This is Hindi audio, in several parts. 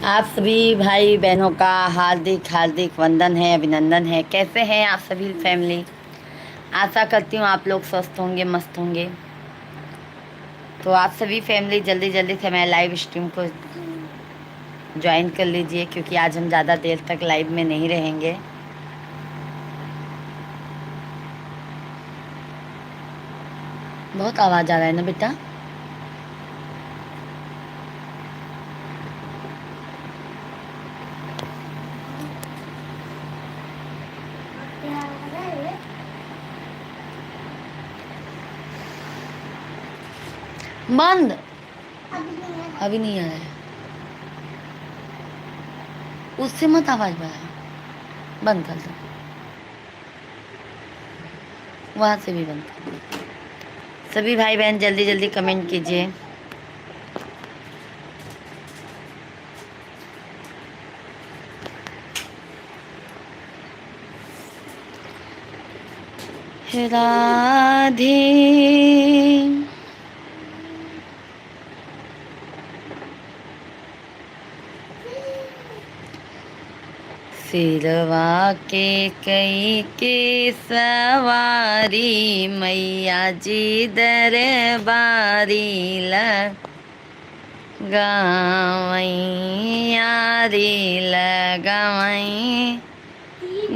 आप सभी भाई बहनों का हार्दिक हार्दिक वंदन है, अभिनंदन है। कैसे हैं आप सभी फैमिली? आशा करती हूँ आप लोग स्वस्थ होंगे, मस्त होंगे। तो आप सभी फैमिली जल्दी जल्दी से हमारे लाइव स्ट्रीम को ज्वाइन कर लीजिए, क्योंकि आज हम ज़्यादा देर तक लाइव में नहीं रहेंगे। बहुत आवाज़ आ रहा है ना बेटा? बंद। अभी नहीं आ रहा है। उससे मत आवाज़ बढ़ाए, बंद कर दो। वहाँ से भी बंद कर दो। सभी भाई बहन जल्दी जल्दी कमेंट कीजिए। राधे सिरवा के कई के सवारी, मैया जी दरबारी लगावई, यारी लगावई,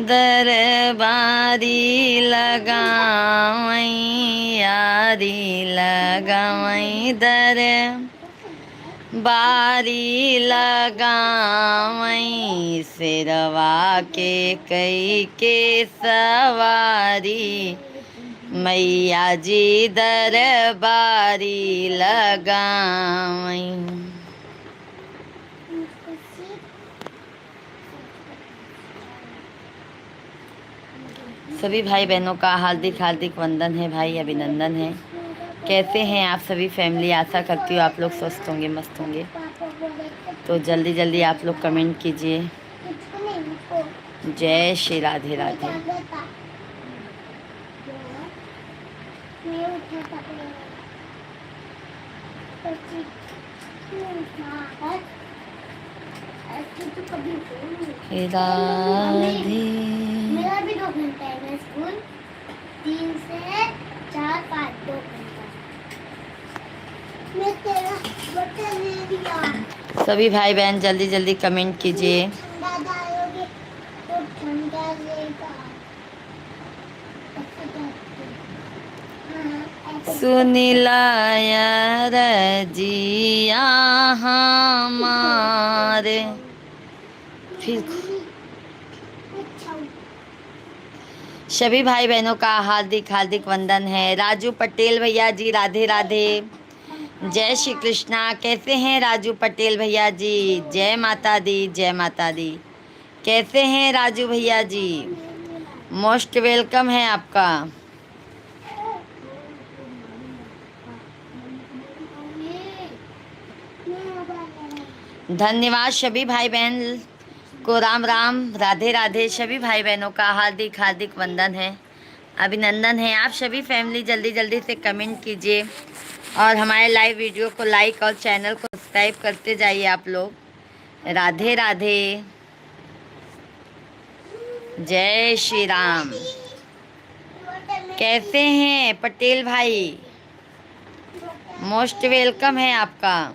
दरबारी लगावई, यारी लगावई, बारी लगावई, सिरवा के कई के सवारी, मैया जी दरबारी लगावई। सभी भाई बहनों का हार्दिक हार्दिक वंदन है भाई, अभिनंदन है। कैसे हैं आप सभी फैमिली? आशा करती हूँ आप लोग स्वस्थ होंगे, मस्त होंगे। तो जल्दी जल्दी आप लोग कमेंट कीजिए। जय श्री राधे राधे। राधे मेरा भी 2 घंटा है स्कूल, 3 से 4 5 2 घंटा। मैं तेरा बटन ले लिया। सभी भाई बहन जल्दी जल्दी कमेंट कीजिए। दादा आयोगे तो ठंडा लेगा। सुनिला रजिया हमारे। फिर सभी भाई बहनों का हार्दिक हार्दिक वंदन है। राजू पटेल भैया जी, राधे राधे। जय श्री कृष्णा। कैसे हैं राजू पटेल भैया जी? जय माता दी, जय माता दी। कैसे हैं राजू भैया जी? मोस्ट वेलकम है आपका। धन्यवाद सभी भाई बहन को, राम राम, राधे राधे। सभी भाई बहनों का हार्दिक हार्दिक वंदन है, अभिनंदन है। आप सभी फैमिली जल्दी जल्दी से कमेंट कीजिए और हमारे लाइव वीडियो को लाइक और चैनल को सब्सक्राइब करते जाइए आप लोग। राधे राधे। जय श्री राम। कैसे हैं पटेल भाई? मोस्ट वेलकम है आपका।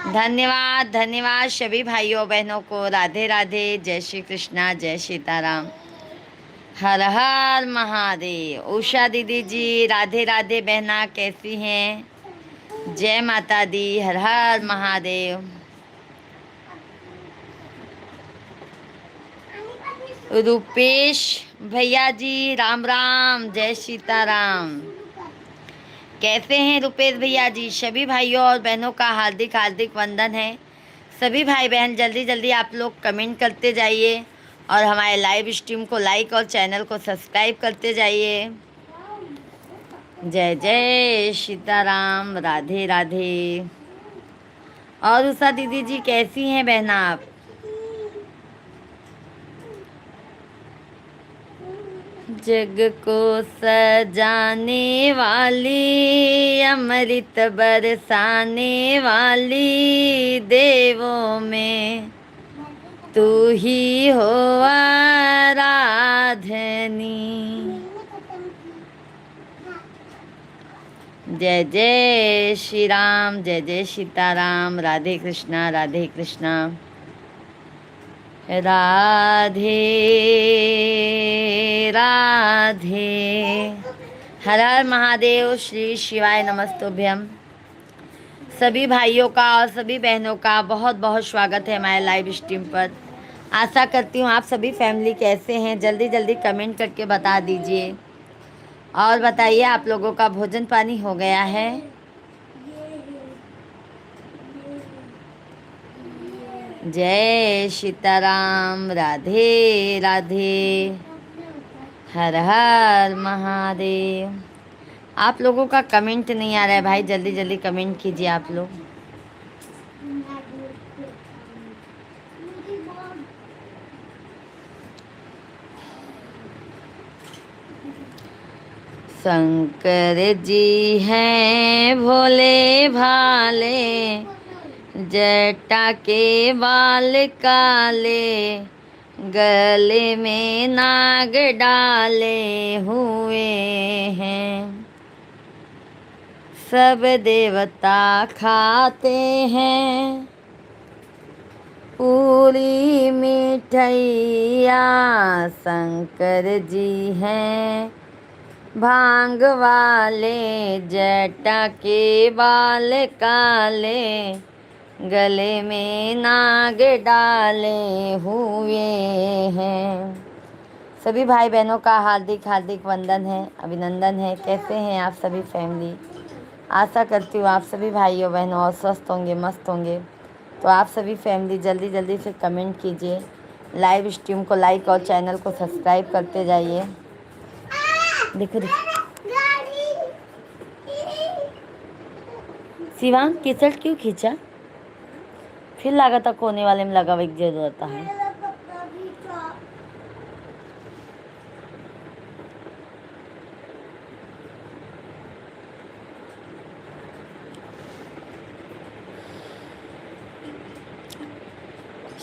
धन्यवाद धन्यवाद सभी भाइयों बहनों को। राधे राधे। जय श्री कृष्णा, जय सीताराम, हर हर महादेव। उषा दीदी जी, राधे राधे बहना, कैसी हैं? जय माता दी, हर हर महादेव। रुपेश भैया जी, राम राम, जय सीताराम। कैसे हैं रुपेश भैया जी? सभी भाइयों और बहनों का हार्दिक हार्दिक वंदन है। सभी भाई बहन जल्दी जल्दी आप लोग कमेंट करते जाइए और हमारे लाइव स्ट्रीम को लाइक और चैनल को सब्सक्राइब करते जाइए। जय जय सीताराम, राधे राधे। और उषा दीदी जी कैसी हैं बहना आप? जग को सजाने वाली, अमृत बरसाने वाली, देवों में तू ही हो आराधनी। जय जय श्री राम, जय जय सीताराम। राधे कृष्णा, राधे कृष्णा, राधे राधे। हर हर महादेव। श्री शिवाय नमस्तुभ्यम। सभी भाइयों का और सभी बहनों का बहुत बहुत स्वागत है हमारे लाइव स्ट्रीम पर। आशा करती हूँ आप सभी फैमिली कैसे हैं, जल्दी जल्दी कमेंट करके बता दीजिए। और बताइए आप लोगों का भोजन पानी हो गया है? जय सीताराम, राधे राधे, हर हर महादेव। आप लोगों का कमेंट नहीं आ रहा है भाई, जल्दी जल्दी कमेंट कीजिए आप लोग। शंकर जी हैं भोले भाले, जटा के बाल काले, गले में नाग डाले हुए हैं। सब देवता खाते हैं पूरी मिठैया, शंकर जी हैं भांग वाले, जटा के बाल काले, गले में नाग डाले हुए हैं। सभी भाई बहनों का हार्दिक हार्दिक वंदन है, अभिनंदन है। कैसे हैं आप सभी फैमिली? आशा करती हूँ आप सभी भाइयों बहनों और स्वस्थ होंगे, मस्त होंगे। तो आप सभी फैमिली जल्दी जल्दी से कमेंट कीजिए, लाइव स्ट्रीम को लाइक और चैनल को सब्सक्राइब करते जाइए। देखो देखो शिवांग की शर्ट क्यों खींचा? फिर लगा था कोने वाले में लगा एक जरूरत है।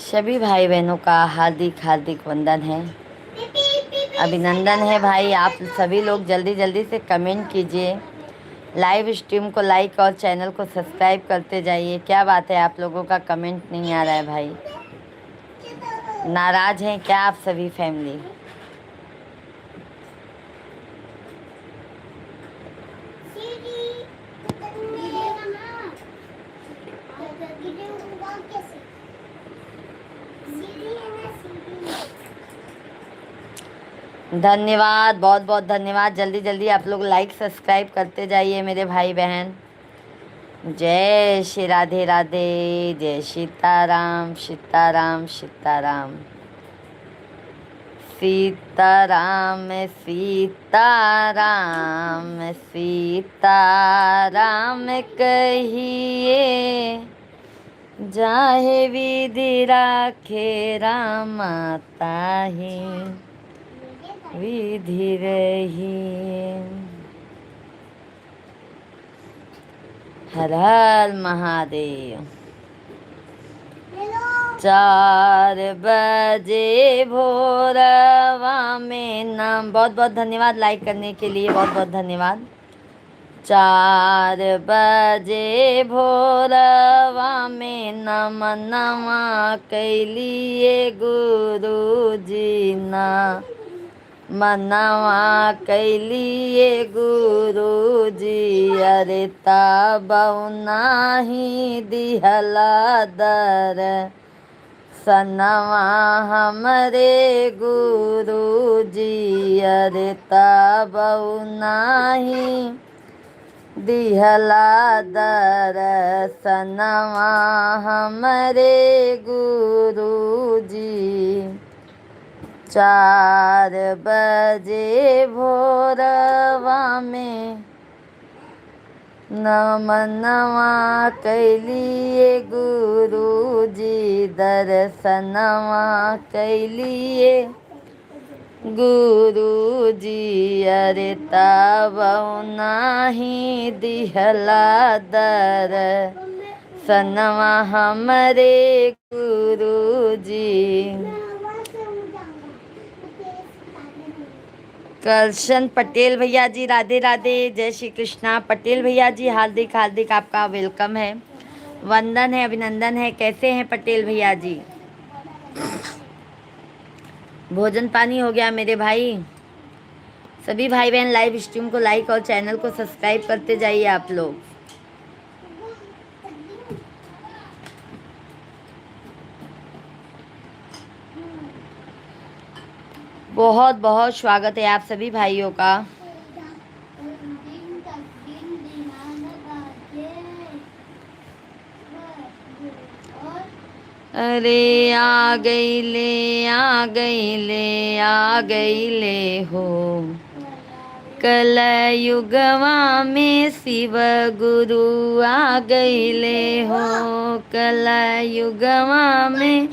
सभी भाई बहनों का हार्दिक हार्दिक वंदन है, अभिनंदन है भाई। आप सभी लोग जल्दी जल्दी से कमेंट कीजिए, लाइव स्ट्रीम को लाइक और चैनल को सब्सक्राइब करते जाइए। क्या बात है आप लोगों का कमेंट नहीं आ रहा है भाई? नाराज हैं क्या आप सभी फैमिली? धन्यवाद, बहुत बहुत धन्यवाद। जल्दी जल्दी आप लोग लाइक सब्सक्राइब करते जाइए मेरे भाई बहन। जय श्री राधे राधे, जय सीताराम सीताराम सीताराम, सीताराम सीताराम सीताराम कहिए, जाहे विधि राखे राम ताहि विधि रही। हर हर महादेव। 4 बजे भोरवा में नाम। बहुत बहुत धन्यवाद लाइक करने के लिए, बहुत बहुत धन्यवाद। 4 बजे भोरवा में नमनवा कैलिए गुरु जी ना, मनवा कैलिए गुरु जी, अरे तबौ नाही दिहला दर सनवा हमरे गुरु जी, अरे तबौ नाही दिहला दर सनवा हमरे गुरु जी। 4 बजे भोरवा में नमनवा कैलिए गुरु जी, दर्शनवा कैलिए गुरु जी अरे तब नाही दिहला दर सनवा हमरे गुरु जी। करशन पटेल भैया जी राधे राधे, जय श्री कृष्णा। पटेल भैया जी हार्दिक हार्दिक आपका वेलकम है, वंदन है, अभिनंदन है। कैसे हैं पटेल भैया जी? भोजन पानी हो गया मेरे भाई? सभी भाई बहन लाइव स्ट्रीम को लाइक और चैनल को सब्सक्राइब करते जाइए आप लोग। बहुत बहुत स्वागत है आप सभी भाइयों का। अरे आ गई ले, आ गई ले, आ गई ले हो कल युगवा में शिव गुरु आ गई ले हो कल युगवा में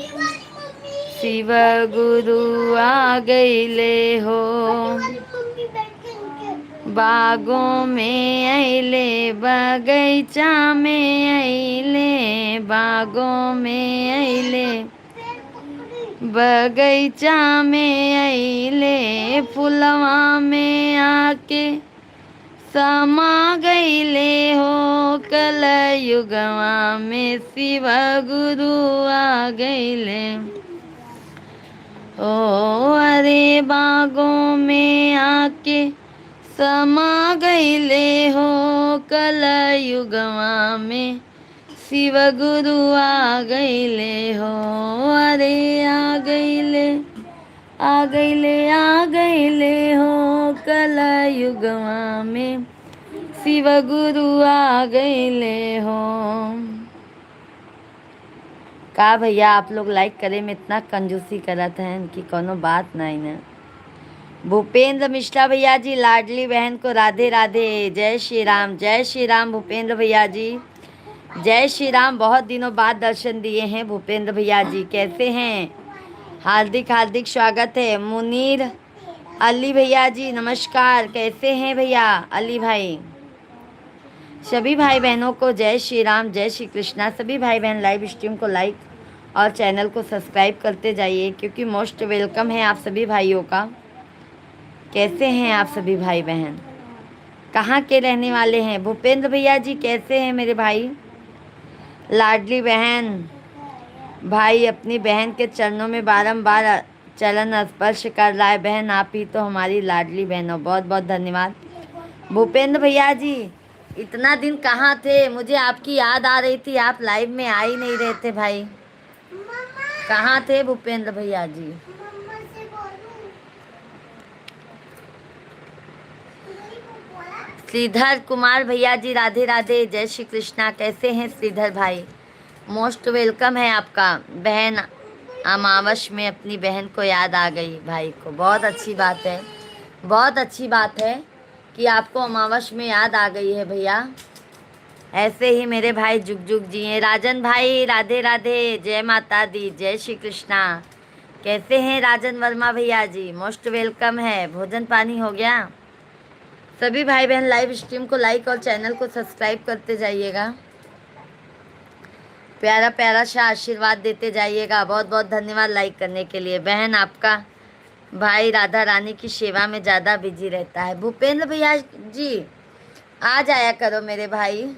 शिव गुरु आ गई ले हो। बागों में अइले बगैचा में अइले, बागों में अइले बगैचा में अइले, फुलवा में आके समा गईले हो कल युगवा में शिव गुरु आ गईले। ओ अरे बागों में आके समा गईले हो कल युगवा में शिव गुरु आ गईले हो। अरे आ गईले, आ गईले, आ गईले हो कल युगवा में शिव गुरु आ गईले हो। का भैया आप लोग लाइक करे में इतना कंजूसी करत हैं कि कोनो बात नहीं ना। भूपेंद्र मिश्रा भैया जी लाडली बहन को राधे राधे, जय श्री राम, जय श्री राम। भूपेंद्र भैया जी जय श्री राम। बहुत दिनों बाद दर्शन दिए हैं भूपेंद्र भैया जी, कैसे हैं? हार्दिक हार्दिक स्वागत है। मुनीर अली भैया जी नमस्कार, कैसे हैं भैया अली भाई? सभी भाई बहनों को जय श्री राम, जय श्री कृष्णा। सभी भाई बहन लाइव स्ट्रीम को लाइक और चैनल को सब्सक्राइब करते जाइए क्योंकि मोस्ट वेलकम है आप सभी भाइयों का। कैसे हैं आप सभी भाई बहन? कहाँ के रहने वाले हैं? भूपेंद्र भैया जी कैसे हैं मेरे भाई? लाडली बहन भाई अपनी बहन के चरणों में बारंबार चरण स्पर्श कर रहा है। बहन आप ही तो हमारी लाडली बहन हो, बहुत बहुत धन्यवाद। भूपेंद्र भैया जी इतना दिन कहाँ थे? मुझे आपकी याद आ रही थी, आप लाइव में आ ही नहीं रहे थे भाई। कहाँ थे भूपेंद्र भैया जी? श्रीधर कुमार भैया जी राधे राधे, जय श्री कृष्णा। कैसे हैं श्रीधर भाई? मोस्ट वेलकम है आपका। बहन अमावस में अपनी बहन को याद आ गई भाई को, बहुत अच्छी बात है, बहुत अच्छी बात है कि आपको अमावस में याद आ गई है भैया। ऐसे ही मेरे भाई जुग जुग जिए। राजन भाई राधे राधे, जय माता दी, जय श्री कृष्णा। कैसे हैं राजन वर्मा भैया जी? मोस्ट वेलकम है। भोजन पानी हो गया? सभी भाई बहन लाइव स्ट्रीम को लाइक और चैनल को सब्सक्राइब करते जाइएगा, प्यारा प्यारा सा आशीर्वाद देते जाइएगा। बहुत बहुत धन्यवाद लाइक करने के लिए। बहन आपका भाई राधा रानी की सेवा में ज़्यादा बिजी रहता है। भूपेंद्र भैया जी आ जाया करो मेरे भाई,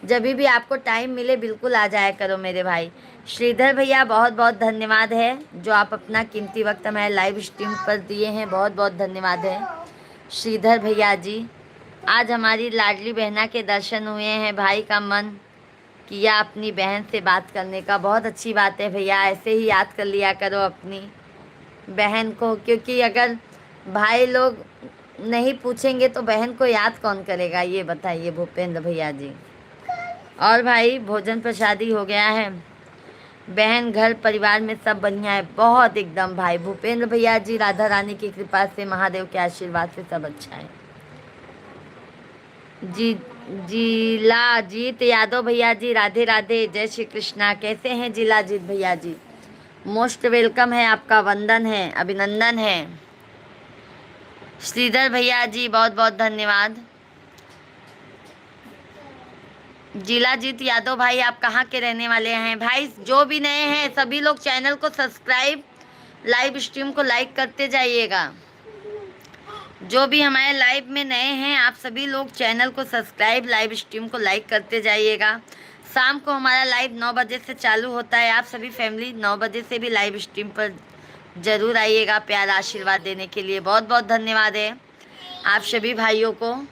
जब भी आपको टाइम मिले बिल्कुल आ जाया करो मेरे भाई। श्रीधर भैया बहुत बहुत धन्यवाद है जो आप अपना कीमती वक्त हमारे लाइव स्ट्रीम पर दिए हैं, बहुत बहुत धन्यवाद है श्रीधर भैया जी। आज हमारी लाडली बहना के दर्शन हुए हैं, भाई का मन किया अपनी बहन से बात करने का। बहुत अच्छी बात है भैया, ऐसे ही याद कर लिया करो अपनी बहन को, क्योंकि अगर भाई लोग नहीं पूछेंगे तो बहन को याद कौन करेगा, ये बताइए भूपेंद्र भैया जी। और भाई भोजन प्रसादी हो गया है? बहन घर परिवार में सब बढ़िया है? बहुत एकदम भाई। भूपेंद्र भैया जी राधा रानी की कृपा से, महादेव के आशीर्वाद से सब अच्छा है जी। जिला जीत यादव भैया जी राधे राधे, जय श्री कृष्णा। कैसे हैं जिला जीत भैया जी? मोस्ट वेलकम है आपका, वंदन है, अभिनंदन है। श्रीधर भैया जी बहुत बहुत धन्यवाद। जिलाजीत यादव भाई, आप कहाँ के रहने वाले हैं भाई? जो भी नए हैं सभी लोग चैनल को सब्सक्राइब, लाइव स्ट्रीम को लाइक करते जाइएगा। जो भी हमारे लाइव में नए हैं आप सभी लोग चैनल को सब्सक्राइब, लाइव स्ट्रीम को लाइक करते जाइएगा। शाम को हमारा लाइव 9 बजे से चालू होता है। आप सभी फैमिली 9 बजे से भी लाइव स्ट्रीम पर ज़रूर आइएगा प्यारा आशीर्वाद देने के लिए। बहुत बहुत धन्यवाद है आप सभी भाइयों को।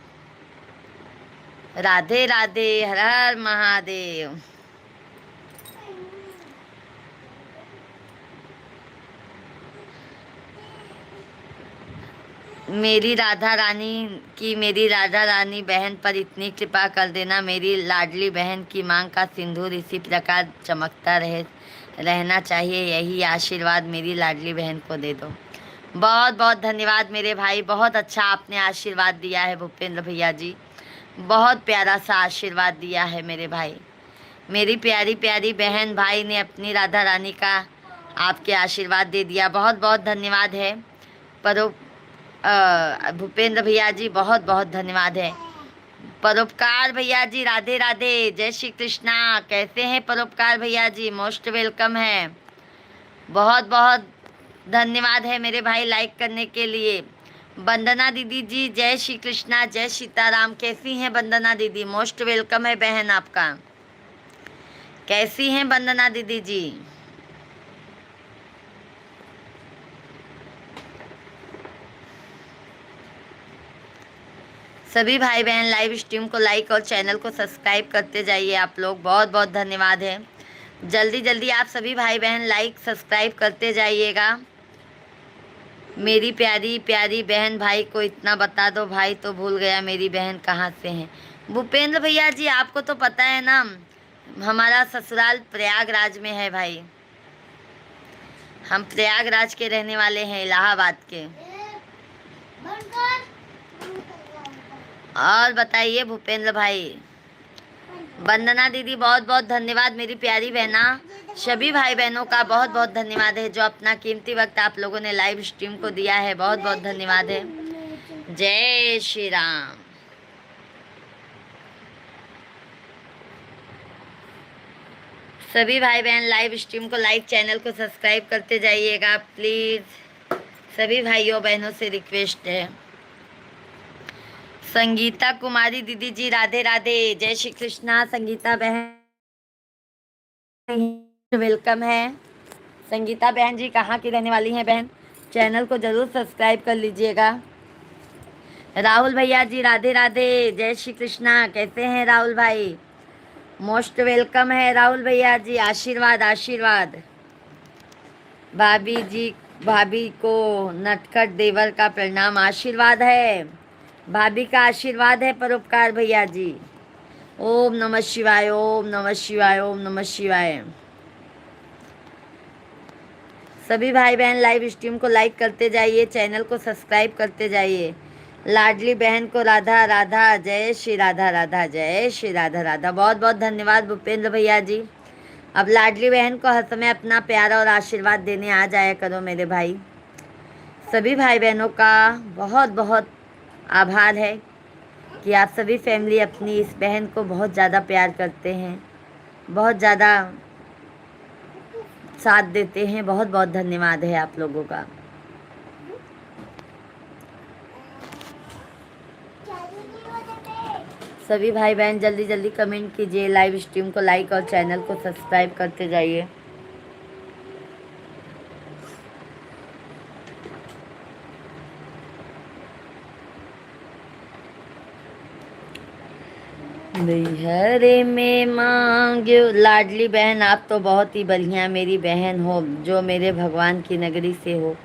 राधे राधे, हर हर महादेव। मेरी राधा रानी बहन पर इतनी कृपा कर देना, मेरी लाडली बहन की मांग का सिंदूर इसी प्रकार चमकता रहना चाहिए, यही आशीर्वाद मेरी लाडली बहन को दे दो। बहुत बहुत धन्यवाद मेरे भाई, बहुत अच्छा आपने आशीर्वाद दिया है भूपेंद्र भैया जी, बहुत प्यारा सा आशीर्वाद दिया है मेरे भाई। मेरी प्यारी प्यारी बहन भाई ने अपनी राधा रानी का आपके आशीर्वाद दे दिया, बहुत बहुत धन्यवाद है। भूपेंद्र भैया जी बहुत बहुत धन्यवाद है। परोपकार भैया जी राधे राधे, जय श्री कृष्णा। कैसे हैं परोपकार भैया जी? मोस्ट वेलकम है। बहुत बहुत धन्यवाद है मेरे भाई लाइक करने के लिए। वंदना दीदी जी जय श्री कृष्णा, जय सीताराम। कैसी हैं वंदना दीदी? मोस्ट वेलकम है बहन आपका। कैसी हैं वंदना दीदी जी? सभी भाई बहन लाइव स्ट्रीम को लाइक और चैनल को सब्सक्राइब करते जाइए आप लोग। बहुत बहुत धन्यवाद है। जल्दी जल्दी आप सभी भाई बहन लाइक सब्सक्राइब करते जाइएगा। मेरी प्यारी प्यारी बहन भाई को इतना बता दो, भाई तो भूल गया मेरी बहन कहाँ से हैं। भूपेंद्र भैया जी आपको तो पता है ना, हमारा ससुराल प्रयागराज में है भाई। हम प्रयागराज के रहने वाले हैं, इलाहाबाद के। और बताइए भूपेंद्र भाई। वंदना दीदी बहुत बहुत धन्यवाद मेरी प्यारी बहना। सभी भाई बहनों का बहुत बहुत धन्यवाद है जो अपना कीमती वक्त आप लोगों ने लाइव स्ट्रीम को दिया है। बहुत बहुत धन्यवाद है। जय श्री राम। सभी भाई बहन लाइव स्ट्रीम को लाइक, चैनल को सब्सक्राइब करते जाइएगा प्लीज़। सभी भाइयों बहनों से रिक्वेस्ट है। संगीता कुमारी दीदी जी राधे राधे, जय श्री कृष्णा। संगीता बहन वेलकम है। संगीता बहन जी कहाँ की रहने वाली हैं बहन? चैनल को जरूर सब्सक्राइब कर लीजिएगा। राहुल भैया जी राधे राधे, जय श्री कृष्णा। कैसे हैं राहुल भाई? मोस्ट वेलकम है राहुल भैया जी। आशीर्वाद आशीर्वाद। भाभी को नटखट देवर का प्रणाम। आशीर्वाद है, भाभी का आशीर्वाद है परोपकार भैया जी। ओम नमः शिवाय, ओम नमः शिवाय, ओम नमः शिवाय। सभी भाई बहन लाइव स्ट्रीम को लाइक करते जाइए, चैनल को सब्सक्राइब करते जाइए। लाडली बहन को राधा राधा, जय श्री राधा राधा, जय श्री राधा राधा। बहुत बहुत धन्यवाद भूपेंद्र भैया जी। अब लाडली बहन को हर समय अपना प्यार और आशीर्वाद देने आ जाया करो मेरे भाई। सभी भाई बहनों का बहुत बहुत आभार है कि आप सभी फैमिली अपनी इस बहन को बहुत ज़्यादा प्यार करते हैं, बहुत ज़्यादा साथ देते हैं। बहुत बहुत धन्यवाद है आप लोगों का। सभी भाई बहन जल्दी जल्दी कमेंट कीजिए, लाइव स्ट्रीम को लाइक और चैनल को सब्सक्राइब करते जाइए। हरे में मांग्यो। लाडली बहन आप तो बहुत ही बढ़िया मेरी बहन हो, जो मेरे भगवान की नगरी से हो।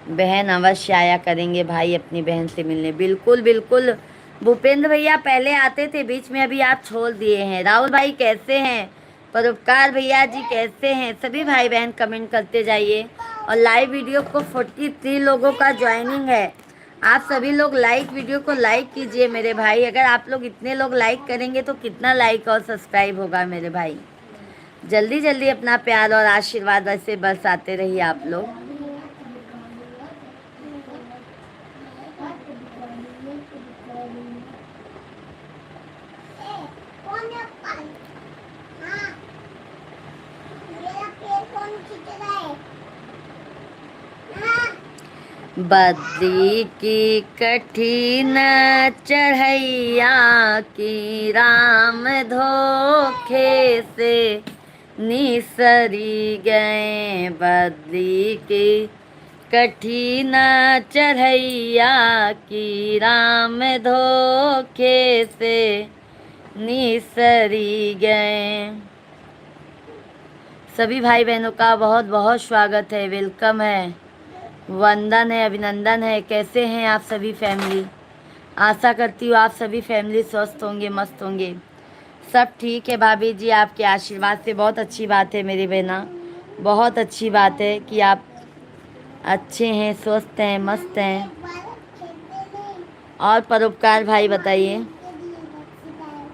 बहन अवश्य आया करेंगे भाई अपनी बहन से मिलने। बिल्कुल बिल्कुल भूपेंद्र भैया पहले आते थे, बीच में अभी आप छोड़ दिए हैं। राहुल भाई कैसे हैं? परोपकार भैया जी कैसे हैं? सभी भाई बहन कमेंट करते जाइए। और लाइव वीडियो को 43 लोगों का ज्वाइनिंग है। आप सभी लोग लाइक वीडियो को लाइक कीजिए मेरे भाई। अगर आप लोग इतने लोग लाइक करेंगे तो कितना लाइक और सब्सक्राइब होगा मेरे भाई। जल्दी जल्दी अपना प्यार और आशीर्वाद ऐसे बरसाते रहिए आप लोग। कौन है पानी? हाँ, मेरा पैर कौन खींच रहा है? हाँ, बद्री की कठिन चढ़ैया की राम धोखे से निसरी गए। बद्री की कठिन चढ़ैया की राम धोखे से निसरी गए। सभी भाई बहनों का बहुत बहुत स्वागत है, वेलकम है, वंदन है, अभिनंदन है। कैसे हैं आप सभी फैमिली? आशा करती हूँ आप सभी फैमिली स्वस्थ होंगे, मस्त होंगे। सब ठीक है भाभी जी, आपके आशीर्वाद से। बहुत अच्छी बात है मेरी बहना, बहुत अच्छी बात है कि आप अच्छे हैं, स्वस्थ हैं, मस्त हैं। बालक खेलते नहीं। और परोपकार भाई बताइए। के लिए रखता है।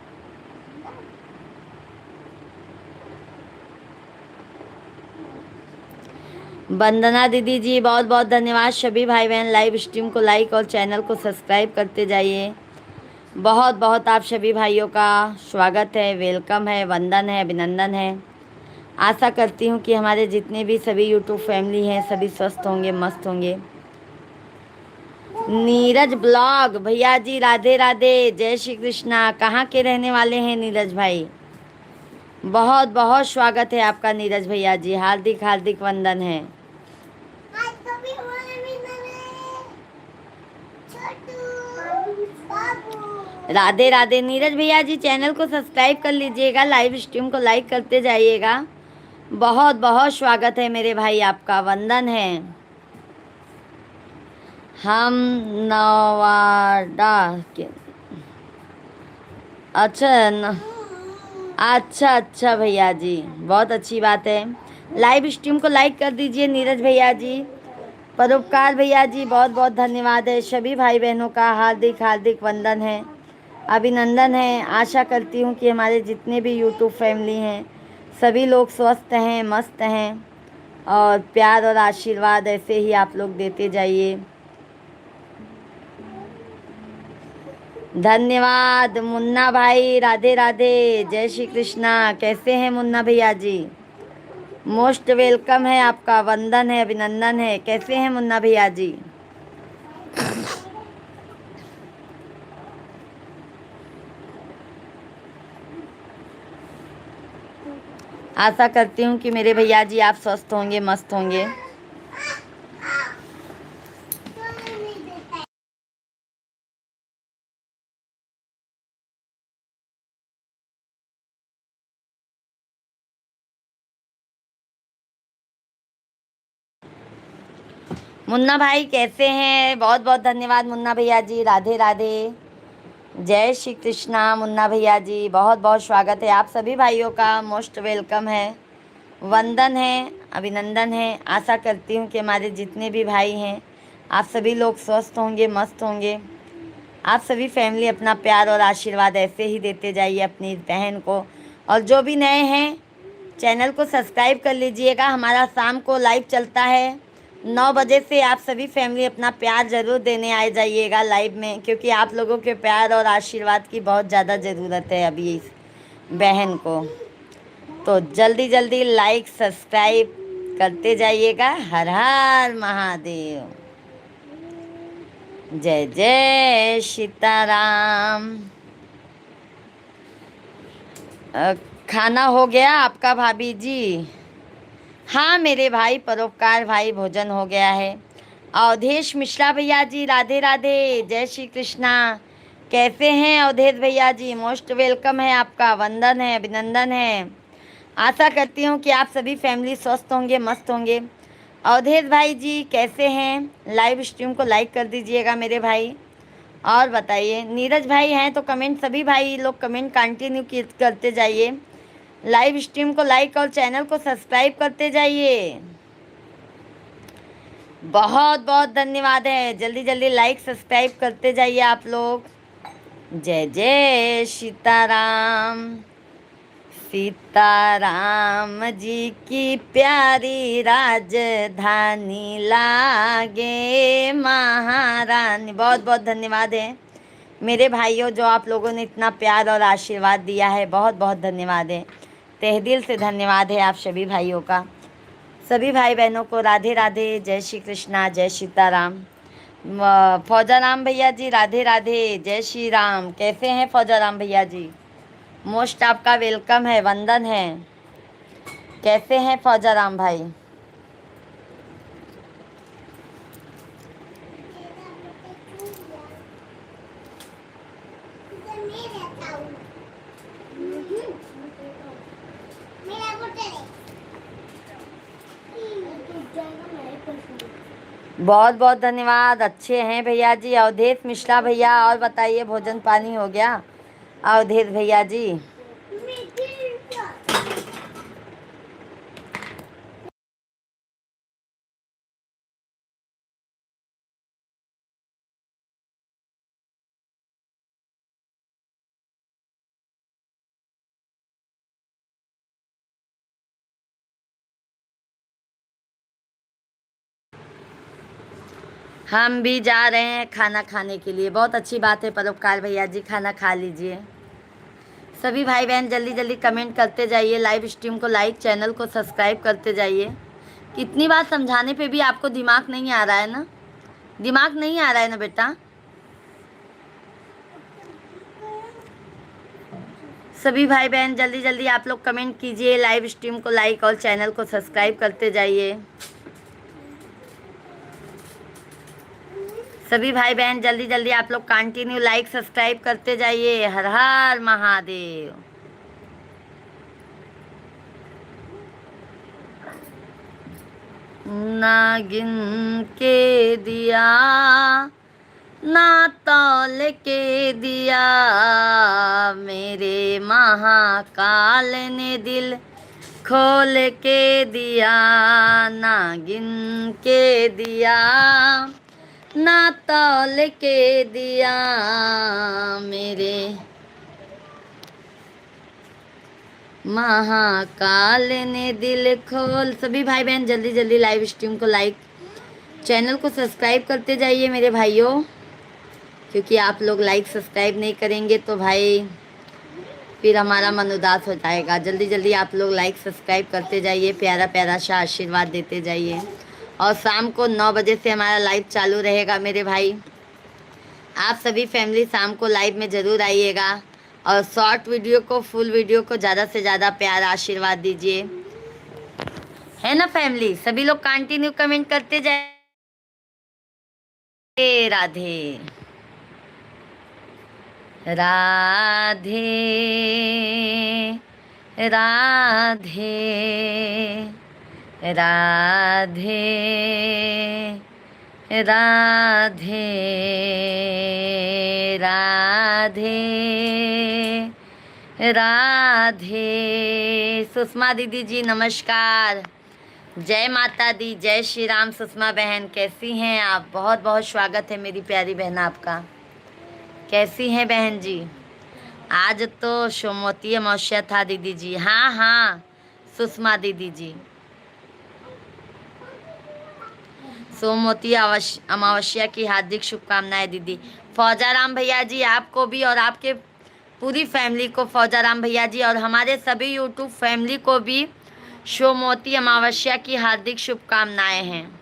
वंदना दीदी जी बहुत बहुत धन्यवाद। सभी भाई बहन लाइव स्ट्रीम को लाइक और चैनल को सब्सक्राइब करते जाइए। बहुत बहुत आप सभी भाइयों का स्वागत है, वेलकम है, वंदन है, अभिनंदन है। आशा करती हूँ कि हमारे जितने भी सभी यूट्यूब फैमिली हैं सभी स्वस्थ होंगे, मस्त होंगे। नीरज ब्लॉग भैया जी राधे राधे, जय श्री कृष्णा। कहाँ के रहने वाले हैं नीरज भाई? बहुत बहुत स्वागत है आपका नीरज भैया जी, हार्दिक हार्दिक वंदन है। आज कभी हमारे भी नए छोटू बाबू। राधे राधे नीरज भैया जी, चैनल को सब्सक्राइब कर लीजिएगा, लाइव स्ट्रीम को लाइक करते जाइएगा। बहुत बहुत स्वागत है मेरे भाई आपका, वंदन है। हम नवादा के अच्छा भैया जी, बहुत अच्छी बात है। लाइव स्ट्रीम को लाइक कर दीजिए नीरज भैया जी। परोपकार भैया जी बहुत बहुत धन्यवाद है। सभी भाई बहनों का हार्दिक हार्दिक वंदन है, अभिनंदन है। आशा करती हूँ कि हमारे जितने भी यूट्यूब फैमिली हैं सभी लोग स्वस्थ हैं, मस्त हैं, और प्यार और आशीर्वाद ऐसे ही आप लोग देते जाइए। धन्यवाद मुन्ना भाई, राधे राधे, जय श्री कृष्णा। कैसे हैं मुन्ना भैया जी? मोस्ट वेलकम है आपका, वंदन है, अभिनंदन है। कैसे हैं मुन्ना भैया जी? आशा करती हूँ कि मेरे भैया जी आप स्वस्थ होंगे, मस्त होंगे। सोने नहीं देता है। मुन्ना भाई कैसे हैं? बहुत बहुत धन्यवाद मुन्ना भैया जी, राधे राधे, जय श्री कृष्णा। मुन्ना भैया जी बहुत बहुत स्वागत है आप सभी भाइयों का, मोस्ट वेलकम है, वंदन है, अभिनंदन है। आशा करती हूँ कि हमारे जितने भी भाई हैं आप सभी लोग स्वस्थ होंगे, मस्त होंगे। आप सभी फैमिली अपना प्यार और आशीर्वाद ऐसे ही देते जाइए अपनी बहन को। और जो भी नए हैं चैनल को सब्सक्राइब कर लीजिएगा। हमारा शाम को लाइव चलता है 9 बजे से। आप सभी फैमिली अपना प्यार ज़रूर देने आ जाइएगा लाइव में, क्योंकि आप लोगों के प्यार और आशीर्वाद की बहुत ज़्यादा ज़रूरत है अभी इस बहन को। तो जल्दी जल्दी लाइक सब्सक्राइब करते जाइएगा। हर हर महादेव, जय जय सीताराम। खाना हो गया आपका भाभी जी? हाँ मेरे भाई परोपकार भाई, भोजन हो गया है। अवधेश मिश्रा भैया जी राधे राधे, जय श्री कृष्णा। कैसे हैं अवधेश भैया जी? मोस्ट वेलकम है आपका, वंदन है, अभिनंदन है। आशा करती हूँ कि आप सभी फैमिली स्वस्थ होंगे, मस्त होंगे। अवधेश भाई जी कैसे हैं? लाइव स्ट्रीम को लाइक कर दीजिएगा मेरे भाई। और बताइए नीरज भाई हैं तो कमेंट, सभी भाई लोग कमेंट कंटिन्यू करते जाइए। लाइव स्ट्रीम को लाइक और चैनल को सब्सक्राइब करते जाइए। बहुत बहुत धन्यवाद है। जल्दी जल्दी लाइक सब्सक्राइब करते जाइए आप लोग। जय जय सीताराम। सीताराम जी की प्यारी राजधानी लागे महारानी। बहुत बहुत धन्यवाद है मेरे भाइयों, जो आप लोगों ने इतना प्यार और आशीर्वाद दिया है। बहुत बहुत धन्यवाद है, तहे दिल से धन्यवाद है आप सभी भाइयों का। सभी भाई बहनों को राधे राधे, जय श्री कृष्णा, जय सीताराम। फौजाराम भैया जी राधे राधे, जय श्री राम। कैसे हैं फौजाराम भैया जी? मोस्ट आपका वेलकम है, वंदन है। कैसे हैं फौजाराम भाई? बहुत बहुत धन्यवाद, अच्छे हैं भैया जी। अवधेश मिश्रा भैया, और बताइए भोजन पानी हो गया अवधेश भैया जी? हम भी जा रहे हैं खाना खाने के लिए। बहुत अच्छी बात है परोपकार भैया जी, खाना खा लीजिए। सभी भाई बहन जल्दी जल्दी कमेंट करते जाइए, लाइव स्ट्रीम को लाइक, चैनल को सब्सक्राइब करते जाइए। कितनी बार समझाने पे भी आपको दिमाग नहीं आ रहा है ना? दिमाग नहीं आ रहा है ना बेटा? सभी भाई बहन जल्दी जल्दी आप लोग कमेंट कीजिए, लाइव स्ट्रीम को लाइक और चैनल को सब्सक्राइब करते जाइए। सभी भाई बहन जल्दी जल्दी आप लोग कंटिन्यू लाइक सब्सक्राइब करते जाइए। हर हर महादेव। ना गिन के दिया ना तौल के दिया, मेरे महाकाल ने दिल खोल के दिया। ना गिन के दिया ना तौल के दिया, मेरे महाकाल ने दिल खोल। सभी भाई बहन जल्दी जल्दी लाइव स्ट्रीम को लाइक, चैनल को सब्सक्राइब करते जाइए मेरे भाइयों, क्योंकि आप लोग लाइक सब्सक्राइब नहीं करेंगे तो भाई फिर हमारा मन उदास हो जाएगा। जल्दी जल्दी आप लोग लाइक सब्सक्राइब करते जाइए, प्यारा प्यारा सा आशीर्वाद देते जाइए। और शाम को 9 बजे से हमारा लाइव चालू रहेगा मेरे भाई। आप सभी फैमिली शाम को लाइव में ज़रूर आइएगा, और शॉर्ट वीडियो को, फुल वीडियो को ज़्यादा से ज़्यादा प्यार आशीर्वाद दीजिए, है ना फैमिली? सभी लोग कंटिन्यू कमेंट करते जाए। राधे राधे राधे राधे राधे राधे राधे। सुषमा दीदी जी नमस्कार, जय माता दी, जय श्री राम। सुषमा बहन कैसी हैं आप? बहुत बहुत स्वागत है मेरी प्यारी बहन आपका। कैसी हैं बहन जी? आज तो सोमवती अमावस्या था दीदी जी। हाँ हाँ सुषमा दीदी जी, सोमवती अमावस्या की हार्दिक शुभकामनाएं दीदी। फौजाराम भैया जी आपको भी, और आपके पूरी फैमिली को, फौजाराम भैया जी और हमारे सभी यूट्यूब फैमिली को भी सोमवती अमावस्या की हार्दिक शुभकामनाएं हैं।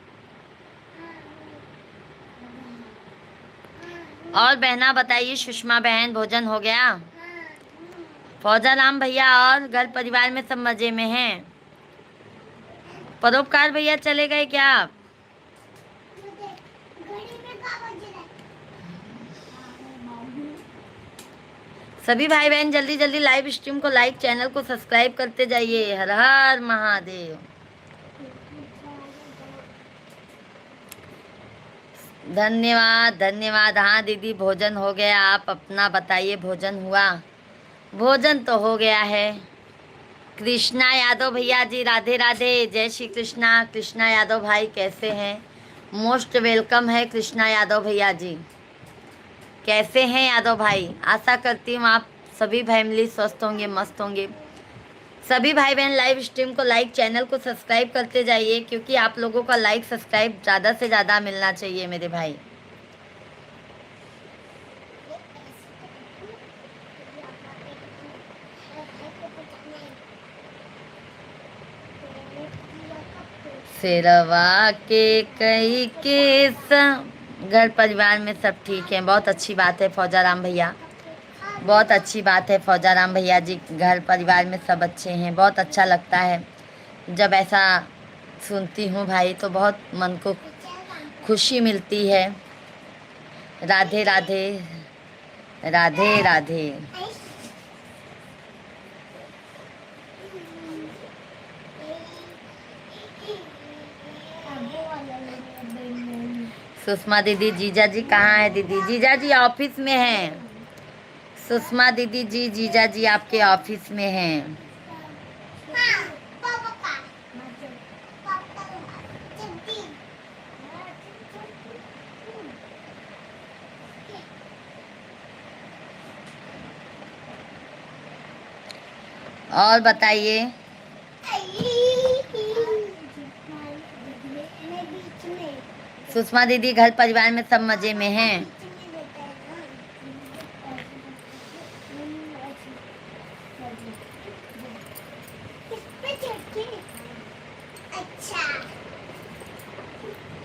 और बहना बताइए, सुषमा बहन भोजन हो गया? फौजाराम भैया और घर परिवार में सब मजे में हैं? परोपकार भैया चले गए क्या आप? सभी भाई बहन जल्दी जल्दी लाइव स्ट्रीम को लाइक, चैनल को सब्सक्राइब करते जाइए। हर हर महादेव। धन्यवाद धन्यवाद। हाँ दीदी भोजन हो गया, आप अपना बताइए भोजन हुआ? भोजन तो हो गया है। कृष्णा यादव भैया जी राधे राधे, जय श्री कृष्णा। कृष्णा यादव भाई कैसे हैं? मोस्ट वेलकम है कृष्णा यादव भैया जी। कैसे हैं यादव भाई? आशा करती हूँ आप सभी फैमिली स्वस्थ होंगे, मस्त होंगे। सभी भाई बहन लाइव स्ट्रीम को लाइक, चैनल को सब्सक्राइब करते जाइए, क्योंकि आप लोगों का लाइक सब्सक्राइब ज़्यादा से ज़्यादा मिलना चाहिए मेरे भाई। शेरवा के कई के सब घर परिवार में सब ठीक है, बहुत अच्छी बात है फौजाराम भैया, बहुत अच्छी बात है फौजाराम भैया जी, घर परिवार में सब अच्छे हैं। बहुत अच्छा लगता है जब ऐसा सुनती हूँ भाई, तो बहुत मन को खुशी मिलती है। राधे राधे, राधे राधे। सुषमा दीदी, जीजा जी कहाँ है दीदी? जीजा जी ऑफिस में हैं। सुषमा दीदी जी, जीजा जी आपके ऑफिस में हैं। और बताइए। सुषमा दीदी घर परिवार में सब मजे में हैं।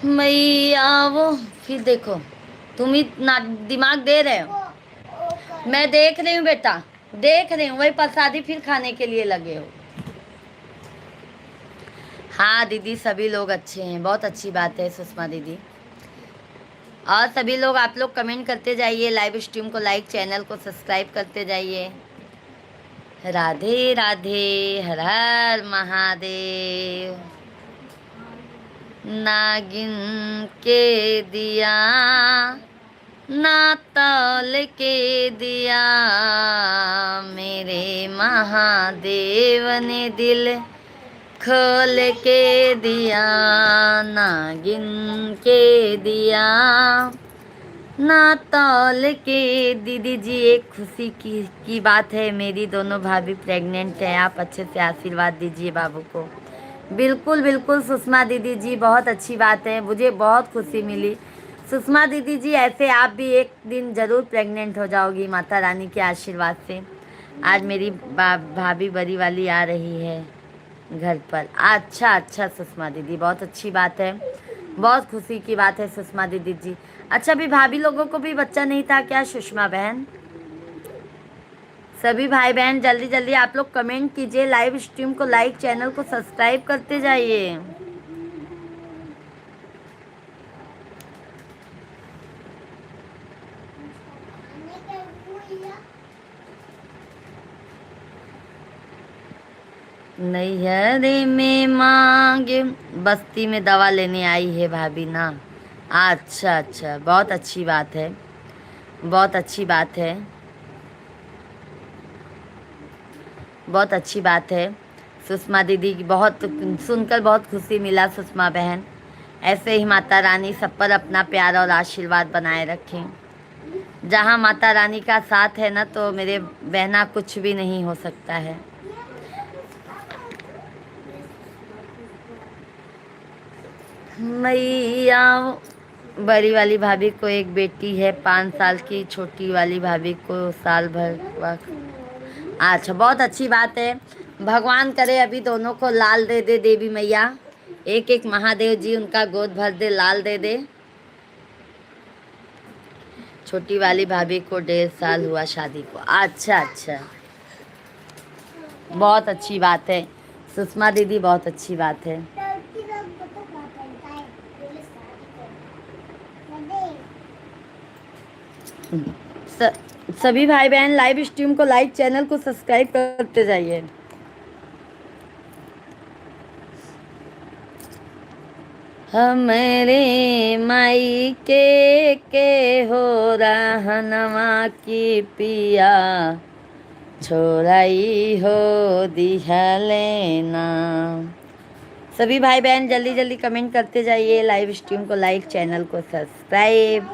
मैया वो फिर देखो, तुम ही ना दिमाग दे रहे हो। मैं देख रही हूँ बेटा, देख रही हूँ, वही प्रसादी फिर खाने के लिए लगे हो। हाँ दीदी सभी लोग अच्छे हैं, बहुत अच्छी बात है सुषमा दीदी। और सभी लोग आप लोग कमेंट करते जाइए, लाइव स्ट्रीम को लाइक, चैनल को सब्सक्राइब करते जाइए। राधे राधे, हर हर महादेव। नागिन के दिया ना तौल के दिया, मेरे महादेव ने दिल खोल के दिया। नागिन के दिया ना तौल के। दीदी जी एक खुशी की बात है, मेरी दोनों भाभी प्रेग्नेंट है। आप अच्छे से आशीर्वाद दीजिए बाबू को। बिल्कुल बिल्कुल सुषमा दीदी जी, बहुत अच्छी बात है, मुझे बहुत खुशी मिली। सुषमा दीदी जी ऐसे आप भी एक दिन ज़रूर प्रेग्नेंट हो जाओगी माता रानी के आशीर्वाद से। आज मेरी भाभी बड़ी वाली आ रही है घर पर। अच्छा अच्छा सुषमा दीदी, बहुत अच्छी बात है, बहुत खुशी की बात है सुषमा दीदी जी। अच्छा भी भाभी लोगों को भी बच्चा नहीं था क्या सुषमा बहन? सभी भाई बहन जल्दी जल्दी आप लोग कमेंट कीजिए, लाइव स्ट्रीम को लाइक, चैनल को सब्सक्राइब करते जाइए। नैहरे में मांगे, बस्ती में दवा लेने आई है भाभी ना। अच्छा अच्छा, बहुत अच्छी बात है, बहुत अच्छी बात है, बहुत अच्छी बात है सुषमा दीदी की। बहुत सुनकर बहुत खुशी मिला सुषमा बहन। ऐसे ही माता रानी सब पर अपना प्यार और आशीर्वाद बनाए रखें। जहाँ माता रानी का साथ है ना, तो मेरे बहना कुछ भी नहीं हो सकता है। मैया बड़ी वाली भाभी को एक बेटी है 5 साल की, छोटी वाली भाभी को साल भर वक्त। अच्छा बहुत अच्छी बात है, भगवान करे अभी दोनों को लाल दे दे देवी मैया, एक एक महादेव जी उनका गोद भर दे, लाल दे दे। छोटी वाली भाभी को 1.5 साल हुआ शादी को। अच्छा अच्छा, बहुत अच्छी बात है सुषमा दीदी, बहुत अच्छी बात है। सभी भाई बहन लाइव स्ट्रीम को लाइक, चैनल को सब्सक्राइब करते जाइए। हमरे माई के हो रहनवा की पिया, छोराई हो दिहलेना। सभी भाई बहन जल्दी जल्दी कमेंट करते जाइए, लाइव स्ट्रीम को लाइक, चैनल को सब्सक्राइब।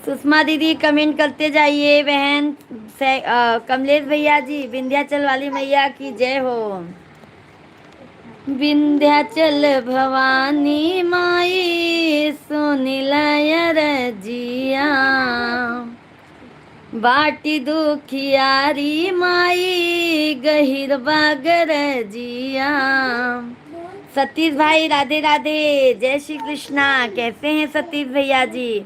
सुषमा दीदी कमेंट करते जाइए बहन। कमलेश भैया जी, विंध्याचल वाली मैया की जय हो। विंध्याचल भवानी माई सुनिलय रजिया, बाटी दुखियारी माई गहिर बागर जिया। सतीश भाई राधे राधे, जय श्री कृष्णा। कैसे हैं सतीश भैया जी?